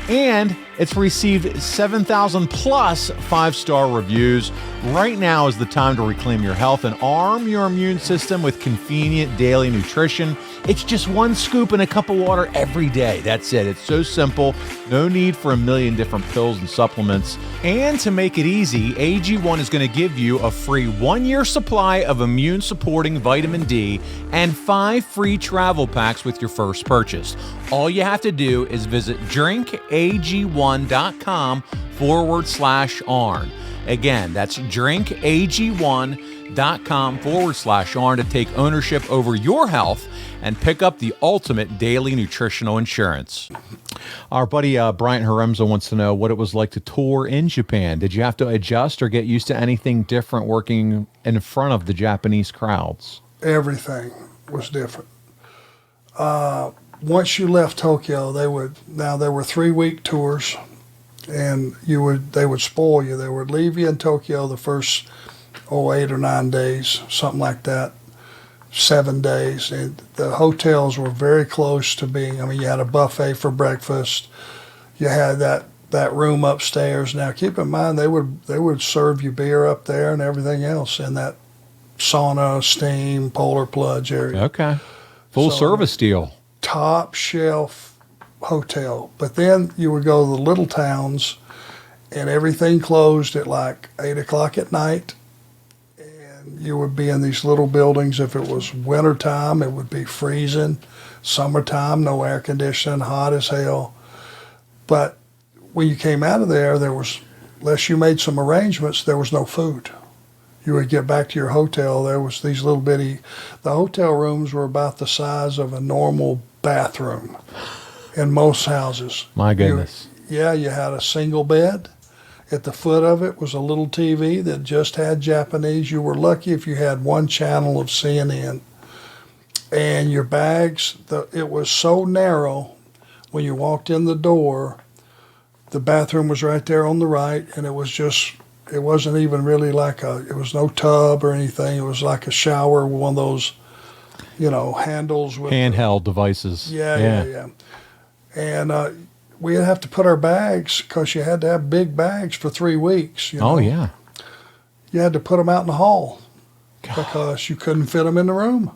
And it's received 7,000 plus 5-star reviews. Right now is the time to reclaim your health and arm your immune system with convenient daily nutrition. It's just one scoop in a cup of water every day. That's it. It's so simple. No need for a million different pills and supplements. And to make it easy, AG1 is going to give you a free 1-year supply of immune-supporting vitamin D and 5 free travel packs with your first purchase. All you have to do is visit drinkag1.com/Arn. Again, that's drinkag1.com/Arn to take ownership over your health and pick up the ultimate daily nutritional insurance. Our buddy Bryant Haremza wants to know what it was like to tour in Japan. Did you have to adjust or get used to anything different working in front of the Japanese crowds? Everything was different. Once you left Tokyo, there were 3-week tours, and they would spoil you. They would leave you in Tokyo the first 8 or 9 days, something like that, 7 days. And the hotels were very close to being. I mean, you had a buffet for breakfast. You had that room upstairs. Now, keep in mind they would serve you beer up there and everything else in that sauna, steam, polar plunge area. Okay, full service deal. Top shelf hotel. But then you would go to the little towns and everything closed at like 8 o'clock at night, and you would be in these little buildings. If it was wintertime, it would be freezing. Summertime, no air conditioning, hot as hell. But when you came out of there, unless you made some arrangements, there was no food. You would get back to your hotel, there was these little the hotel rooms were about the size of a normal bathroom in most houses. My goodness. You had a single bed. At the foot of it was a little TV that just had Japanese. You were lucky if you had one channel of CNN. And your bags, it was so narrow, when you walked in the door, the bathroom was right there on the right, and it wasn't even really it was no tub or anything. It was like a shower with one of those, handles with handheld devices. Yeah. And we'd have to put our bags, because you had to have big bags for 3 weeks. Oh, yeah. You had to put them out in the hall because you couldn't fit them in the room.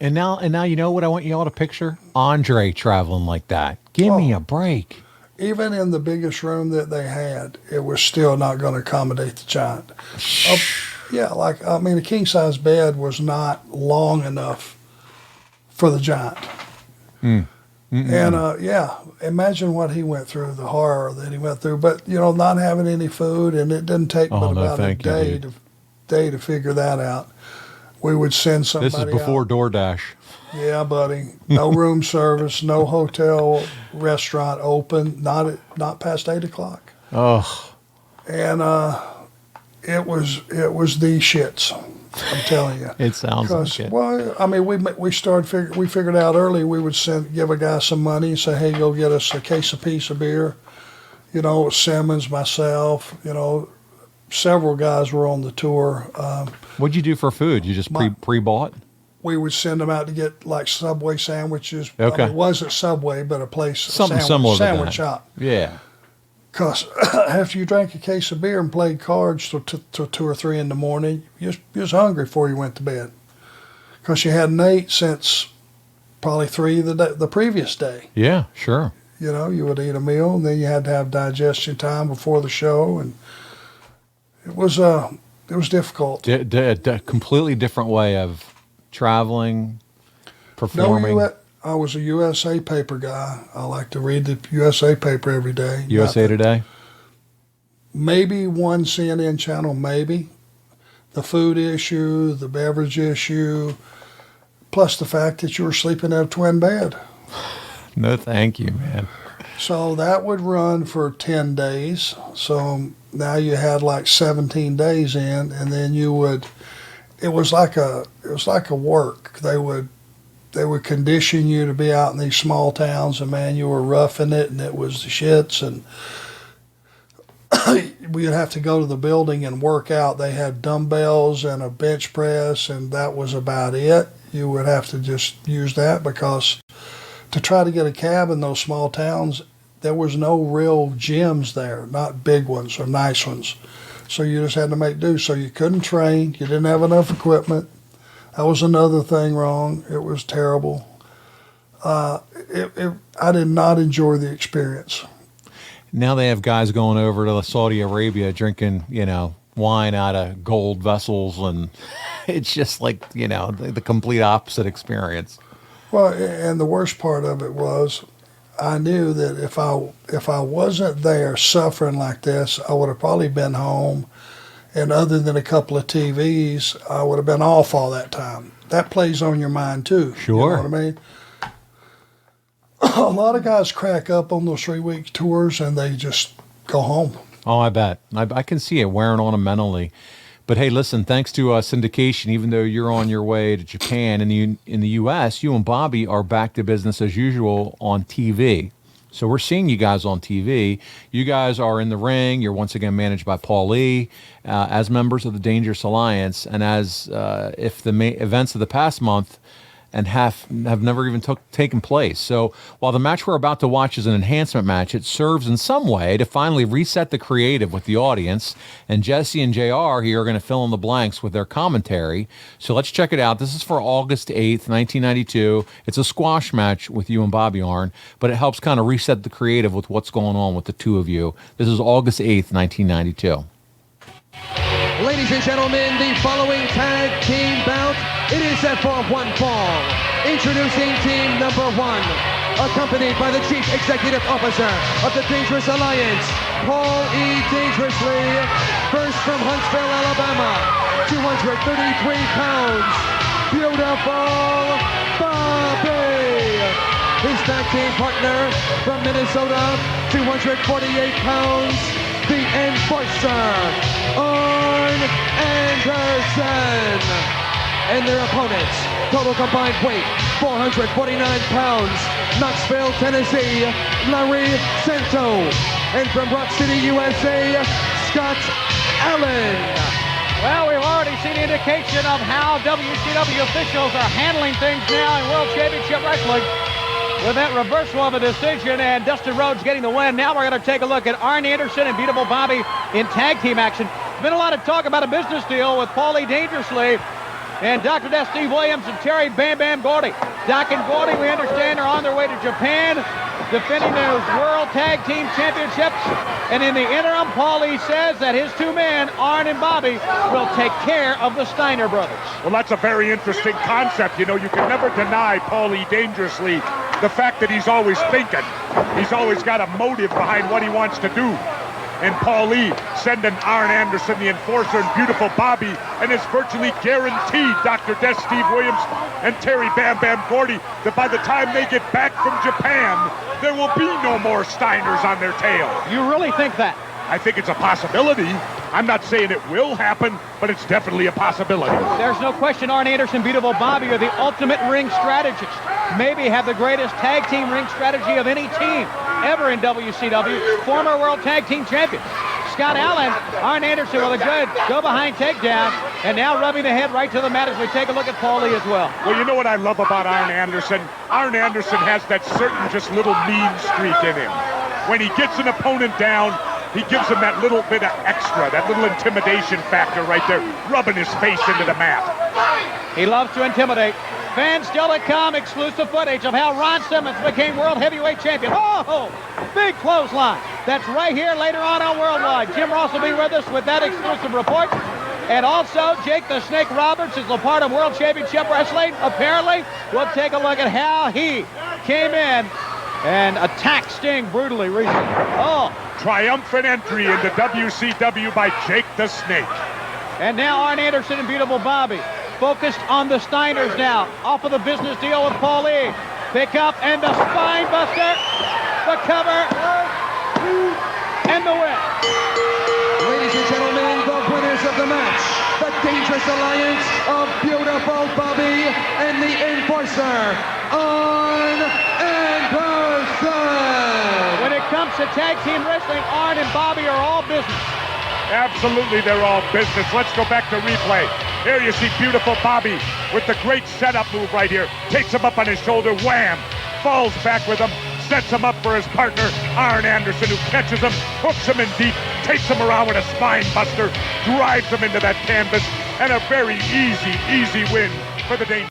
And now, you know what I want you all to picture? Andre traveling like that. Give me a break. Even in the biggest room that they had, it was still not going to accommodate the giant. A king-size bed was not long enough for the giant. And, imagine what he went through, the horror that he went through. But, not having any food, and it didn't take but about a day to figure that out. We would send somebody out. This is before DoorDash. Yeah, buddy. No room service, no hotel, restaurant open, not past 8 o'clock. Oh. And it was the shits. I'm telling you. It sounds like it. Well, I mean, we figured out early we would give a guy some money and say, hey, go get us a piece of beer. Simmons, myself, several guys were on the tour. What'd you do for food? You just pre-bought? We would send them out to get like Subway sandwiches. Okay. It wasn't Subway, but a place, something similar to that. Sandwich shop. Yeah. Because after you drank a case of beer and played cards till 2 or 3 in the morning, you was hungry before you went to bed. Because you hadn't ate since probably 3 the previous day. Yeah, sure. You would eat a meal, and then you had to have digestion time before the show, and it was difficult. Completely different way of traveling, performing. I was a USA paper guy. I like to read the USA paper every day. USA Today? Maybe one CNN channel, maybe. The food issue, the beverage issue, plus the fact that you were sleeping in a twin bed. No, thank you, man. So that would run for 10 days. So now you had like 17 days in, and then it was like a work. They would condition you to be out in these small towns, and man, you were roughing it, and it was the shits, and we'd have to go to the building and work out. They had dumbbells and a bench press, and that was about it. You would have to just use that, because to try to get a cab in those small towns, there was no real gyms there, not big ones or nice ones. So you just had to make do. So you couldn't train. You didn't have enough equipment. That was another thing wrong. It was terrible. I did not enjoy the experience. Now they have guys going over to Saudi Arabia drinking, wine out of gold vessels, and it's just like, the complete opposite experience. Well, and the worst part of it was, I knew that if I wasn't there suffering like this, I would have probably been home, and other than a couple of TVs, I would have been off all that time. That plays on your mind too. Sure. You know what I mean? A lot of guys crack up on those 3-week tours and they just go home. Oh, I bet. I can see it wearing on them mentally. But hey, listen, thanks to syndication, even though you're on your way to Japan, in the U.S., you and Bobby are back to business as usual on TV. So we're seeing you guys on TV. You guys are in the ring. You're once again managed by Paul Lee as members of the Dangerous Alliance. And as if the events of the past month and have never even taken place. So while the match we're about to watch is an enhancement match, it serves in some way to finally reset the creative with the audience. And Jesse and JR here are going to fill in the blanks with their commentary. So let's check it out. This is for August 8th, 1992. It's a squash match with you and Bobby Arn, but it helps kind of reset the creative with what's going on with the two of you. This is August 8th, 1992. Ladies and gentlemen, the following tag team bout, it is set for one fall. Introducing team number 1, accompanied by the Chief Executive Officer of the Dangerous Alliance, Paul E. Dangerously, first from Huntsville, Alabama, 233 pounds, beautiful Bobby. His tag team partner from Minnesota, 248 pounds, the Enforcer, Arn Anderson. And their opponents, total combined weight, 449 pounds, Knoxville, Tennessee, Larry Santo. And from Rock City, USA, Scott Allen. Well, we've already seen indication of how WCW officials are handling things now in World Championship Wrestling, with that reversal of a decision and Dustin Rhodes getting the win. Now we're going to take a look at Arn Anderson and Beatable Bobby in tag team action. There's been a lot of talk about a business deal with Paulie Dangerously and Dr. Death Steve Williams and Terry Bam Bam Gordy. Doc and Gordy, we understand, are on their way to Japan, defending those World Tag Team Championships. And in the interim, Paulie says that his two men, Arn and Bobby, will take care of the Steiner brothers. Well, that's a very interesting concept. You know, you can never deny Paulie Dangerously the fact that he's always thinking. He's always got a motive behind what he wants to do. And Paul Lee sending Arn Anderson, the Enforcer, and Beautiful Bobby, and it's virtually guaranteed Dr. Death Steve Williams and Terry Bam Bam Gordy that by the time they get back from Japan, there will be no more Steiners on their tail. You really think that? I think it's a possibility. I'm not saying it will happen, but it's definitely a possibility. There's no question Arn Anderson, Beautiful Bobby are the ultimate ring strategists. Maybe have the greatest tag team ring strategy of any team ever in WCW. Former World Tag Team Champions. Scott Allen, Arn Anderson with a good go-behind takedown, and now rubbing the head right to the mat as we take a look at Paulie as well. Well, you know what I love about Arn Anderson? Arn Anderson has that certain just little mean streak in him. When he gets an opponent down, he gives him that little bit of extra, that little intimidation factor right there, rubbing his face into the mat. He loves to intimidate. Fans still to come, exclusive footage of how Ron Simmons became World Heavyweight Champion. Oh, big clothesline. That's right here later on Worldwide. Jim Ross will be with us with that exclusive report. And also, Jake the Snake Roberts is a part of World Championship Wrestling. Apparently, we'll take a look at how he came in and attacked Sting brutally recently. Oh. Triumphant entry into WCW by Jake the Snake. And now Arn Anderson and Beautiful Bobby focused on the Steiners now. Off of the business deal with Paul Lee. Pick up and the spine buster. The cover. And the win. Ladies and gentlemen, the winners of the match, the Dangerous Alliance of Beautiful Bobby and the Enforcer, Arn Anderson. When it comes to tag team wrestling, Arn and Bobby are all business. Absolutely, they're all business. Let's go back to replay. Here you see beautiful Bobby with the great setup move right here. Takes him up on his shoulder, wham! Falls back with him, sets him up for his partner, Arn Anderson, who catches him, hooks him in deep, takes him around with a spine buster, drives him into that canvas, and a very easy win for the Danger.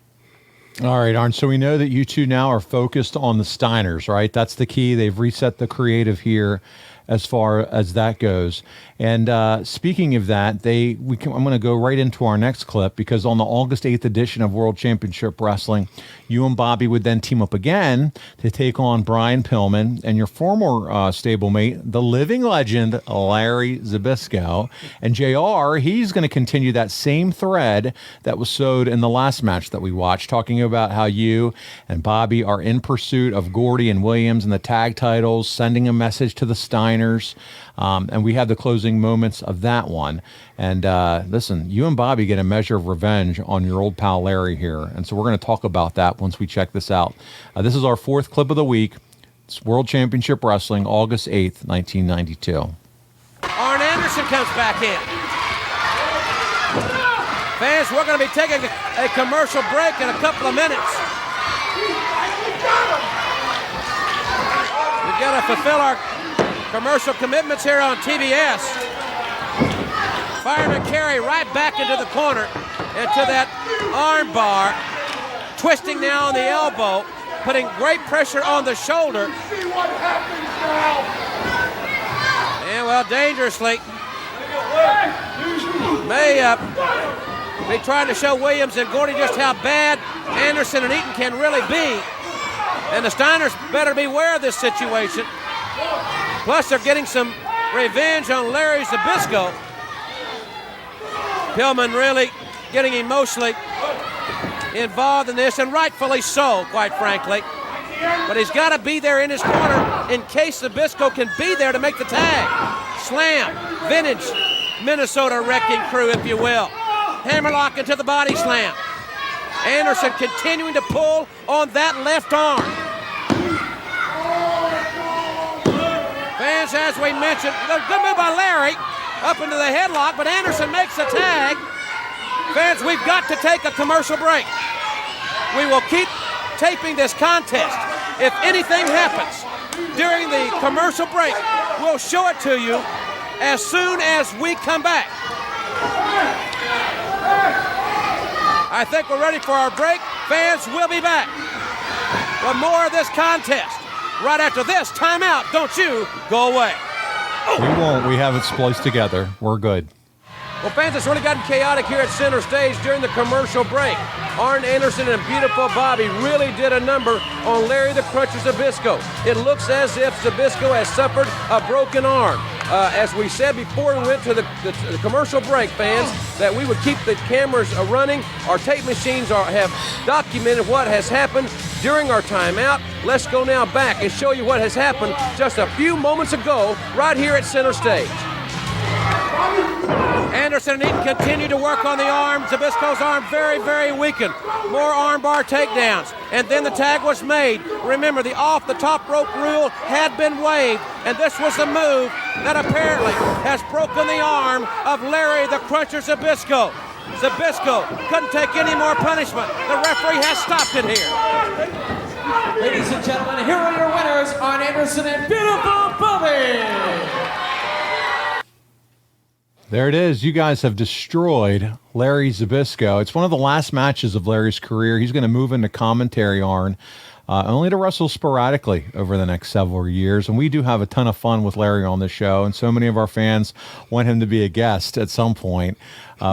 All right, Arn. So we know that you two now are focused on the Steiners, right? That's the key. They've reset the creative here as far as that goes. And speaking of that, I'm going to go right into our next clip, because on the August 8th edition of World Championship Wrestling, you and Bobby would then team up again to take on Brian Pillman and your former stablemate, the living legend, Larry Zbyszko. And JR, he's going to continue that same thread that was sewed in the last match that we watched, talking about how you and Bobby are in pursuit of Gordy and Williams and the tag titles, sending a message to the Steiners. And we have the closing moments of that one. And listen, you and Bobby get a measure of revenge on your old pal Larry here. And so we're going to talk about that once we check this out. This is our fourth clip of the week. It's World Championship Wrestling, August 8th, 1992. Arn Anderson comes back in. Fans, we're going to be taking a commercial break in a couple of minutes. We've got to fulfill our commercial commitments here on TBS. Fireman Carey right back into the corner, into that arm bar, twisting now on the elbow, putting great pressure on the shoulder. And well, dangerously, may be trying to show Williams and Gordy just how bad Anderson and Eaton can really be. And the Steiners better beware of this situation. Plus, they're getting some revenge on Larry Zbyszko. Pillman really getting emotionally involved in this, and rightfully so, quite frankly. But he's got to be there in his corner in case Zbyszko can be there to make the tag. Slam, vintage Minnesota wrecking crew, if you will. Hammerlock into the body slam. Anderson continuing to pull on that left arm. Fans, as we mentioned, good move by Larry up into the headlock, but Anderson makes the tag. Fans, we've got to take a commercial break. We will keep taping this contest. If anything happens during the commercial break, we'll show it to you as soon as we come back. I think we're ready for our break. Fans, we'll be back with more of this contest right after this timeout. Don't you go away. We won't. We have it spliced together. We're good. Well, fans, it's really gotten chaotic here at center stage during the commercial break. Arn Anderson and beautiful Bobby really did a number on Larry the Cruncher Zbyszko. It looks as if Zbyszko has suffered a broken arm. As we said before we went to the commercial break, fans, that we would keep the cameras running. Our tape machines have documented what has happened during our timeout. Let's go now back and show you what has happened just a few moments ago right here at center stage. Anderson and Eaton continue to work on the arm. Zbyszko's arm very, very weakened. More armbar takedowns. And then the tag was made. Remember, the off-the-top rope rule had been waived, and this was the move that apparently has broken the arm of Larry the Cruncher Zbyszko. Zbyszko couldn't take any more punishment. The referee has stopped it here. Ladies and gentlemen, here are your winners, Arn Anderson and beautiful Bobby. There it is. You guys have destroyed Larry Zbyszko. It's one of the last matches of Larry's career. He's going to move into commentary, Arn, only to wrestle sporadically over the next several years. And we do have a ton of fun with Larry on the show, and so many of our fans want him to be a guest at some point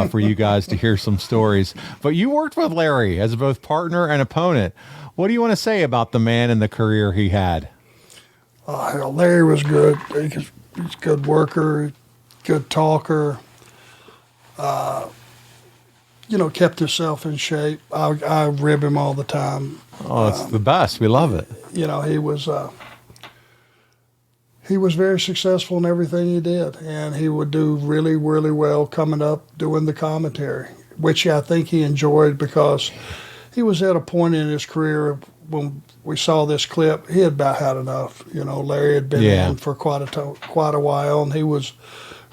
for you guys to hear some stories. But you worked with Larry as both partner and opponent. What do you want to say about the man and the career he had? Larry was good. He's a good worker, good talker. Kept himself in shape. I rib him all the time. Oh, it's the best. We love it. He was very successful in everything he did, and he would do really, really well coming up doing the commentary, which I think he enjoyed because he was at a point in his career when we saw this clip, he had about had enough. Larry had been in for quite a while, and he was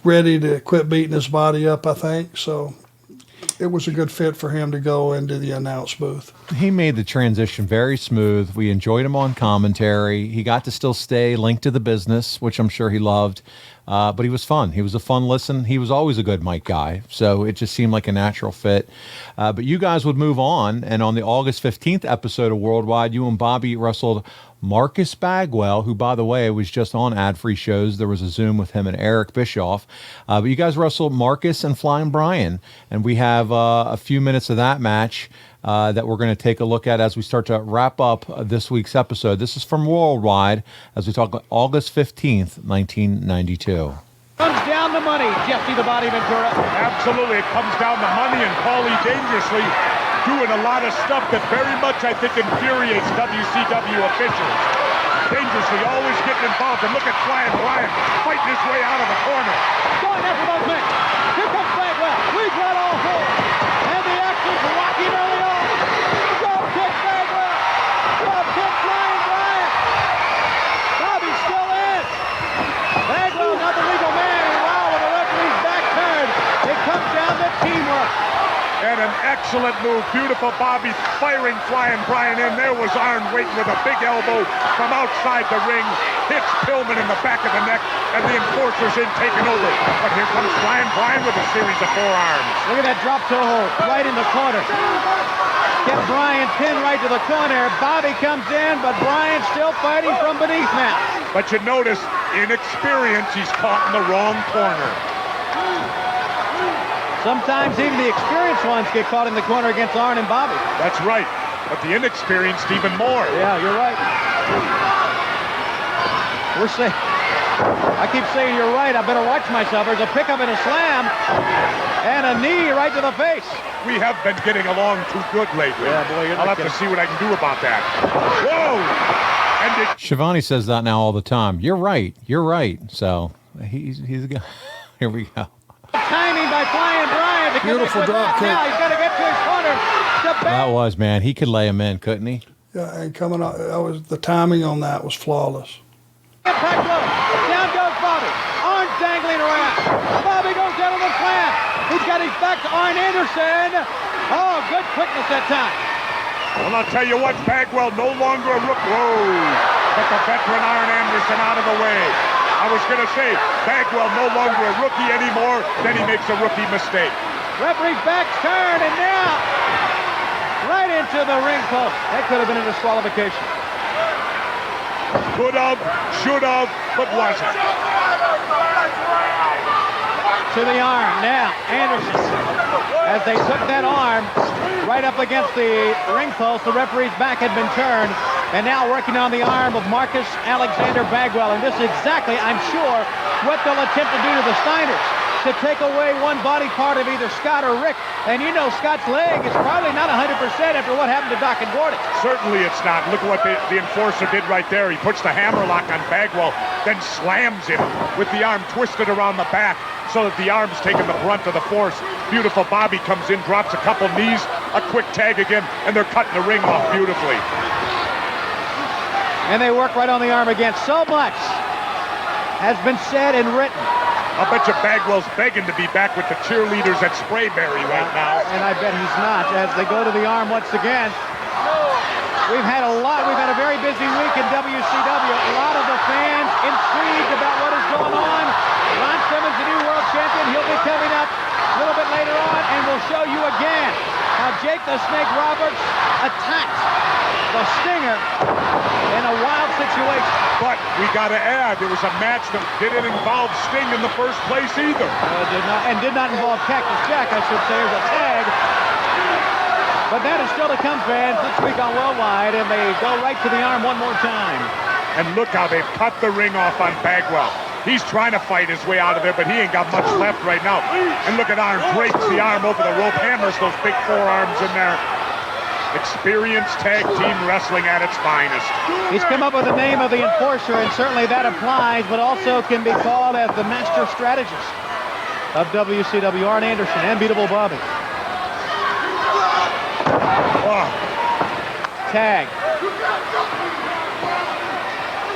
ready to quit beating his body up, I think. So it was a good fit for him to go into the announce booth. He made the transition very smooth. We enjoyed him on commentary. He got to still stay linked to the business, which I'm sure he loved. But he was fun. He was a fun listen. He was always a good mic guy. So it just seemed like a natural fit. But you guys would move on. And on the August 15th episode of Worldwide, you and Bobby wrestled Marcus Bagwell, who, by the way, was just on ad-free shows. There was a Zoom with him and Eric Bischoff. But you guys wrestled Marcus and Flying Brian. And we have a few minutes of that match that we're going to take a look at as we start to wrap up this week's episode. This is from Worldwide as we talk August 15th, 1992. Comes down to money, Jesse the Body Ventura. Absolutely, it comes down to money, and Paulie dangerously doing a lot of stuff that very much, I think, infuriates WCW officials. Dangerously always getting involved, and look at Flying Brian fighting his way out of the corner. Going after those men. Here comes Bagwell. We've got all four. And the action's rocking early on. Drop kick Bagwell. Drop kick Flying Brian. Bobby's still in. Bagwell, not the legal man. And wow, with the referee's back turned, it comes down to teamwork. And an excellent move. Beautiful Bobby firing Flying Brian in. There was Arn waiting with a big elbow from outside the ring. Hits Pillman in the back of the neck, and the enforcer's in taking over. But here comes Flying Brian with a series of forearms. Look at that drop toe hold right in the corner. Get Brian pinned right to the corner. Bobby comes in, but Brian's still fighting from beneath now. But you notice, inexperience, he's caught in the wrong corner. Sometimes even the experienced ones get caught in the corner against Arn and Bobby. That's right. But the inexperienced even more. Yeah, you're right. I keep saying you're right. I better watch myself. There's a pickup and a slam and a knee right to the face. We have been getting along too good lately. Yeah, boy, I'll have to see what I can do about that. Whoa! And Shivani says that now all the time. You're right. You're right. So he's a guy. Here we go. Timing by Flying Brian. Beautiful drop kick. Now he's got to get to his corner. That was, man. He could lay him in, couldn't he? Yeah, and coming out, the timing on that was flawless. Impact blow. Down goes Bobby. Arn dangling around. Bobby goes down to the slam. He's got his back to Arn Anderson. Oh, good quickness that time. Well, I'll tell you what, Bagwell no longer a rook. Whoa! But the veteran Arn Anderson out of the way. I was going to say, Bagwell no longer a rookie anymore, then he makes a rookie mistake. Referee's back turn, and now right into the ring post. That could have been a disqualification. Could have, should have, but wasn't. To the arm. Now, Anderson, as they took that arm right up against the ring post, the referee's back had been turned, and now working on the arm of Marcus Alexander Bagwell. And this is exactly, I'm sure, what they'll attempt to do to the Steiners, to take away one body part of either Scott or Rick. And you know Scott's leg is probably not 100% after what happened to Doc and Gordy. Certainly it's not. Look at what the enforcer did right there. He puts the hammerlock on Bagwell, then slams him with the arm twisted around the back so that the arm's taking the brunt of the force. Beautiful Bobby comes in, drops a couple knees, a quick tag again, and they're cutting the ring off beautifully. And they work right on the arm again. So much has been said and written. I'll bet you Bagwell's begging to be back with the cheerleaders at Sprayberry right now. And I bet he's not, as they go to the arm once again. We've had a very busy week in WCW. A lot of the fans intrigued about what is going on. Ron Simmons, the new world champion, he'll be coming up a little bit later on, and we'll show you again how Jake the Snake Roberts attacked the Stinger in a wild situation. But we got to add, there was a match that didn't involve Sting in the first place either. Did not involve Cactus Jack, I should say. There's a tag. But that is still to come, fans, this week on Worldwide, and they go right to the arm one more time. And look how they've cut the ring off on Bagwell. He's trying to fight his way out of there, but he ain't got much left right now. And look at Arn, breaks the arm over the rope, hammers those big forearms in there. Experienced tag team wrestling at its finest. He's come up with the name of the enforcer, and certainly that applies, but also can be called as the master strategist of WCW, Arn Anderson, Unbeatable Bobby. Oh. Tag.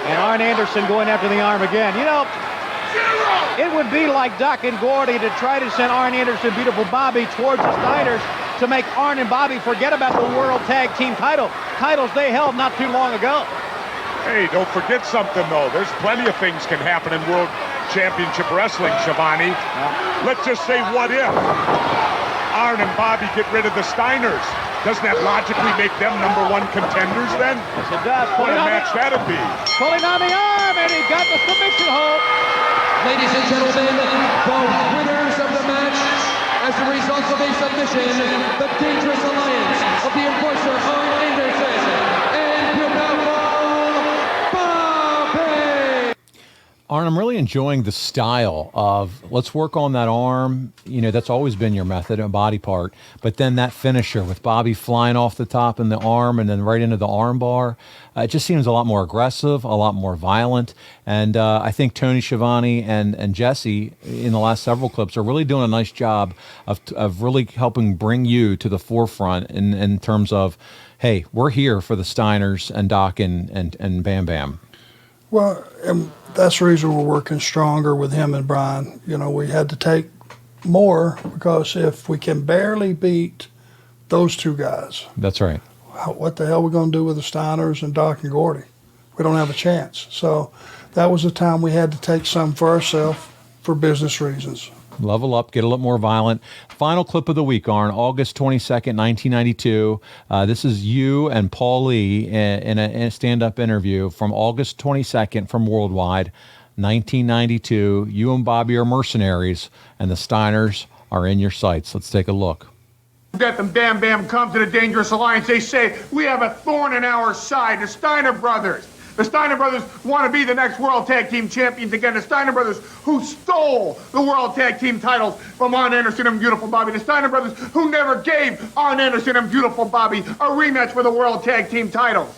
And Arn Anderson going after the arm again. You know, It would be like Doc and Gordy to try to send Arn Anderson, Beautiful Bobby, towards the Steiners to make Arn and Bobby forget about the World Tag Team titles they held not too long ago. Hey, don't forget something, though. There's plenty of things can happen in World Championship Wrestling, Schiavone. Let's just say, what if Arn and Bobby get rid of the Steiners? Doesn't that logically make them #1 contenders then? Yes, it does. What a match that'd be. Pulling on the arm, and he got the submission hold. Ladies and gentlemen, the winners of the match, as a result of a submission, the Dangerous Alliance of the Enforcer, Arn Anderson, and Beautiful Bobby. Arn, I'm really enjoying the style of let's work on that arm. You know, that's always been your method, a body part. But then that finisher with Bobby flying off the top in the arm and then right into the arm bar. It just seems a lot more aggressive, a lot more violent. And I think Tony Schiavone and Jesse in the last several clips are really doing a nice job of really helping bring you to the forefront in terms of, hey, we're here for the Steiners and Doc and Bam Bam. Well, and that's the reason we're working stronger with him and Brian. You know, we had to take more because if we can barely beat those two guys, That's right. what the hell are we going to do with the Steiners and Doc and Gordy? We don't have a chance. So that was the time we had to take some for ourselves for business reasons. Level up, get a little more violent. Final clip of the week, Arn, August 22nd, 1992. This is you and Paul Lee in a stand-up interview from August 22nd from Worldwide, 1992. You and Bobby are mercenaries, and the Steiners are in your sights. Let's take a look. Death and Bam Bam come to the Dangerous Alliance. They say, we have a thorn in our side, the Steiner brothers. The Steiner brothers want to be the next World Tag Team Champions again. The Steiner brothers who stole the World Tag Team titles from Arn Anderson and Beautiful Bobby. The Steiner brothers who never gave Arn Anderson and Beautiful Bobby a rematch for the World Tag Team titles.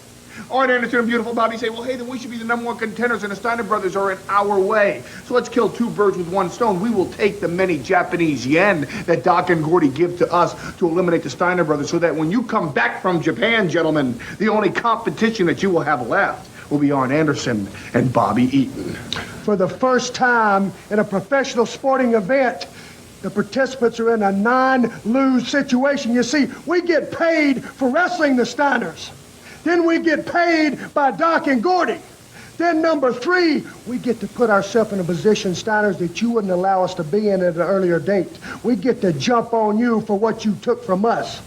Arn Anderson and Beautiful Bobby say, well, hey, then we should be the #1 contenders, and the Steiner brothers are in our way. So let's kill two birds with one stone. We will take the many Japanese yen that Doc and Gordy give to us to eliminate the Steiner brothers so that when you come back from Japan, gentlemen, the only competition that you will have left will be Arn Anderson and Bobby Eaton. For the first time in a professional sporting event, the participants are in a non-lose situation. You see, we get paid for wrestling the Steiners. Then we get paid by Doc and Gordy. Then #3, we get to put ourselves in a position, Steiners, that you wouldn't allow us to be in at an earlier date. We get to jump on you for what you took from us.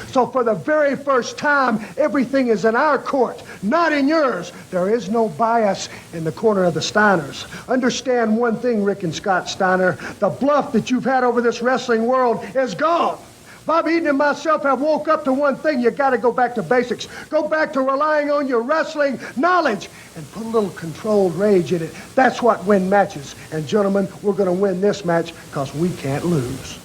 So for the very first time, everything is in our court, not in yours. There is no bias in the corner of the Steiners. Understand one thing, Rick and Scott Steiner, the bluff that you've had over this wrestling world is gone. Bobby Eaton and myself have woke up to one thing. You got to go back to basics. Go back to relying on your wrestling knowledge and put a little controlled rage in it. That's what wins matches. And gentlemen, we're going to win this match because we can't lose.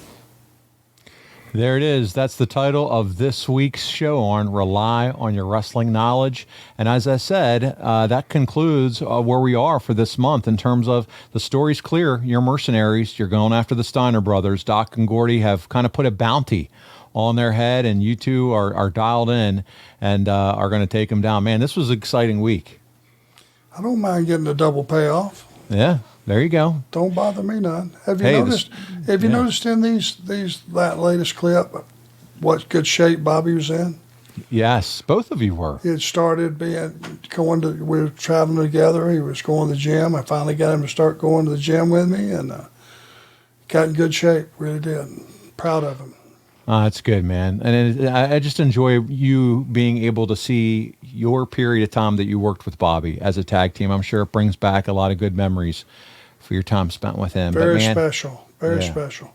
There it is. That's the title of this week's show, Arn. Rely on your wrestling knowledge. And as I said, that concludes where we are for this month in terms of the story's clear. You're mercenaries. You're going after the Steiner brothers. Doc and Gordy have kind of put a bounty on their head, and you two are dialed in and are going to take them down. Man, this was an exciting week. I don't mind getting a double payoff. Yeah. There you go. Don't bother me none. Have you noticed? Have you noticed in that latest clip what good shape Bobby was in? Yes, both of you were. He had started we were traveling together. He was going to the gym. I finally got him to start going to the gym with me, and got in good shape. Really did. Proud of him. That's good, man. And I just enjoy you being able to see your period of time that you worked with Bobby as a tag team. I'm sure it brings back a lot of good memories for your time spent with him. Very special. Very special.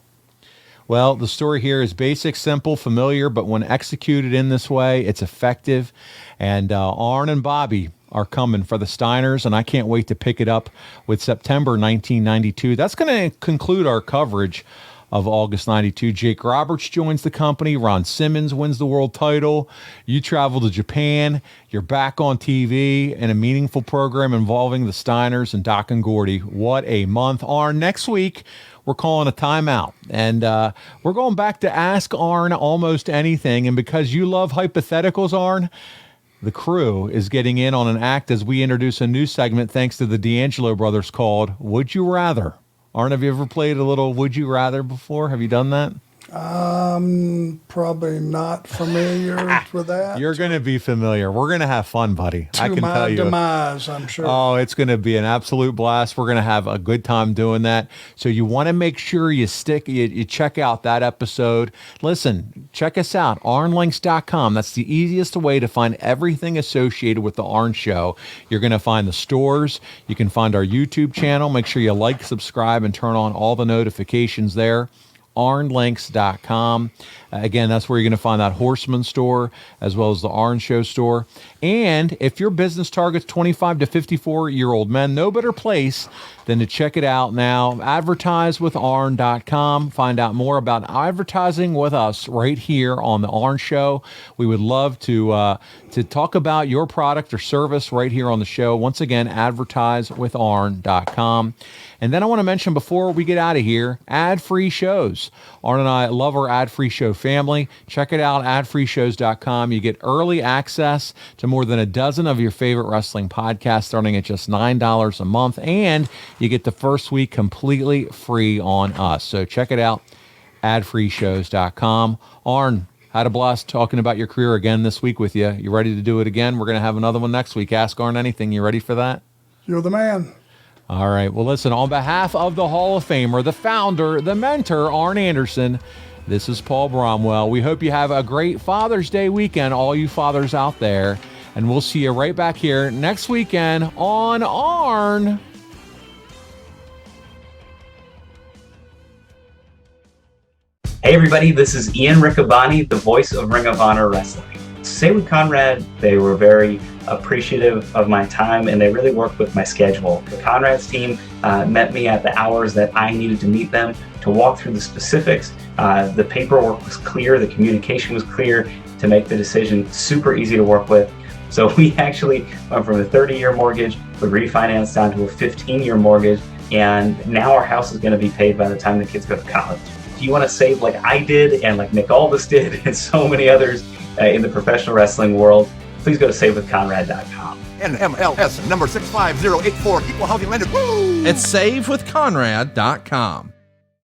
Well, the story here is basic, simple, familiar, but when executed in this way, it's effective. And Arn and Bobby are coming for the Steiners, and I can't wait to pick it up with September 1992. That's going to conclude our coverage of August 92. Jake Roberts joins the company. Ron Simmons wins the world title. You travel to Japan. You're back on TV in a meaningful program involving the Steiners and Doc and Gordy. What a month. Arn, next week, we're calling a timeout. And we're going back to ask Arn almost anything. And because you love hypotheticals, Arn, the crew is getting in on an act as we introduce a new segment thanks to the D'Angelo brothers called Would You Rather? Arn, have you ever played a little Would You Rather before? Have you done that? Probably not familiar with that. You're going to be familiar. We're going to have fun, buddy. I can To my tell you. demise, I'm sure. Oh, it's going to be an absolute blast. We're going to have a good time doing that. So you want to make sure you check out that episode. Listen, check us out, arnlinks.com. That's the easiest way to find everything associated with the Arn Show. You're going to find the stores. You can find our YouTube channel. Make sure you like, subscribe, and turn on all the notifications there. arnlinks.com. Again, that's where you're going to find that Horsemen store as well as the Arn Show store. And if your business targets 25 to 54-year-old men, no better place than to check it out now. Advertisewitharn.com. Find out more about advertising with us right here on the Arn Show. We would love to talk about your product or service right here on the show. Once again, advertisewitharn.com. And then I want to mention before we get out of here, ad-free shows. Arn and I love our ad-free show family. Check it out, adfreeshows.com. You get early access to more than a dozen of your favorite wrestling podcasts starting at just $9 a month. And you get the first week completely free on us. So check it out, adfreeshows.com. Arn, had a blast talking about your career again this week with you. You ready to do it again? We're going to have another one next week. Ask Arn anything. You ready for that? You're the man. All right. Well, listen, on behalf of the Hall of Famer, the founder, the mentor, Arn Anderson, this is Paul Bromwell. We hope you have a great Father's Day weekend, all you fathers out there. And we'll see you right back here next weekend on Arn. Hey everybody, this is Ian Riccaboni, the voice of Ring of Honor Wrestling. Say with Conrad, they were very appreciative of my time and they really worked with my schedule. The Conrad's team met me at the hours that I needed to meet them to walk through the specifics. The paperwork was clear, the communication was clear to make the decision super easy to work with. So we actually went from a 30-year mortgage, we refinanced down to a 15-year mortgage, and now our house is going to be paid by the time the kids go to college. If you want to save like I did and like Nick Aldis did and so many others in the professional wrestling world, please go to savewithconrad.com. NMLS number 65084, equal housing lender. Woo! It's savewithconrad.com.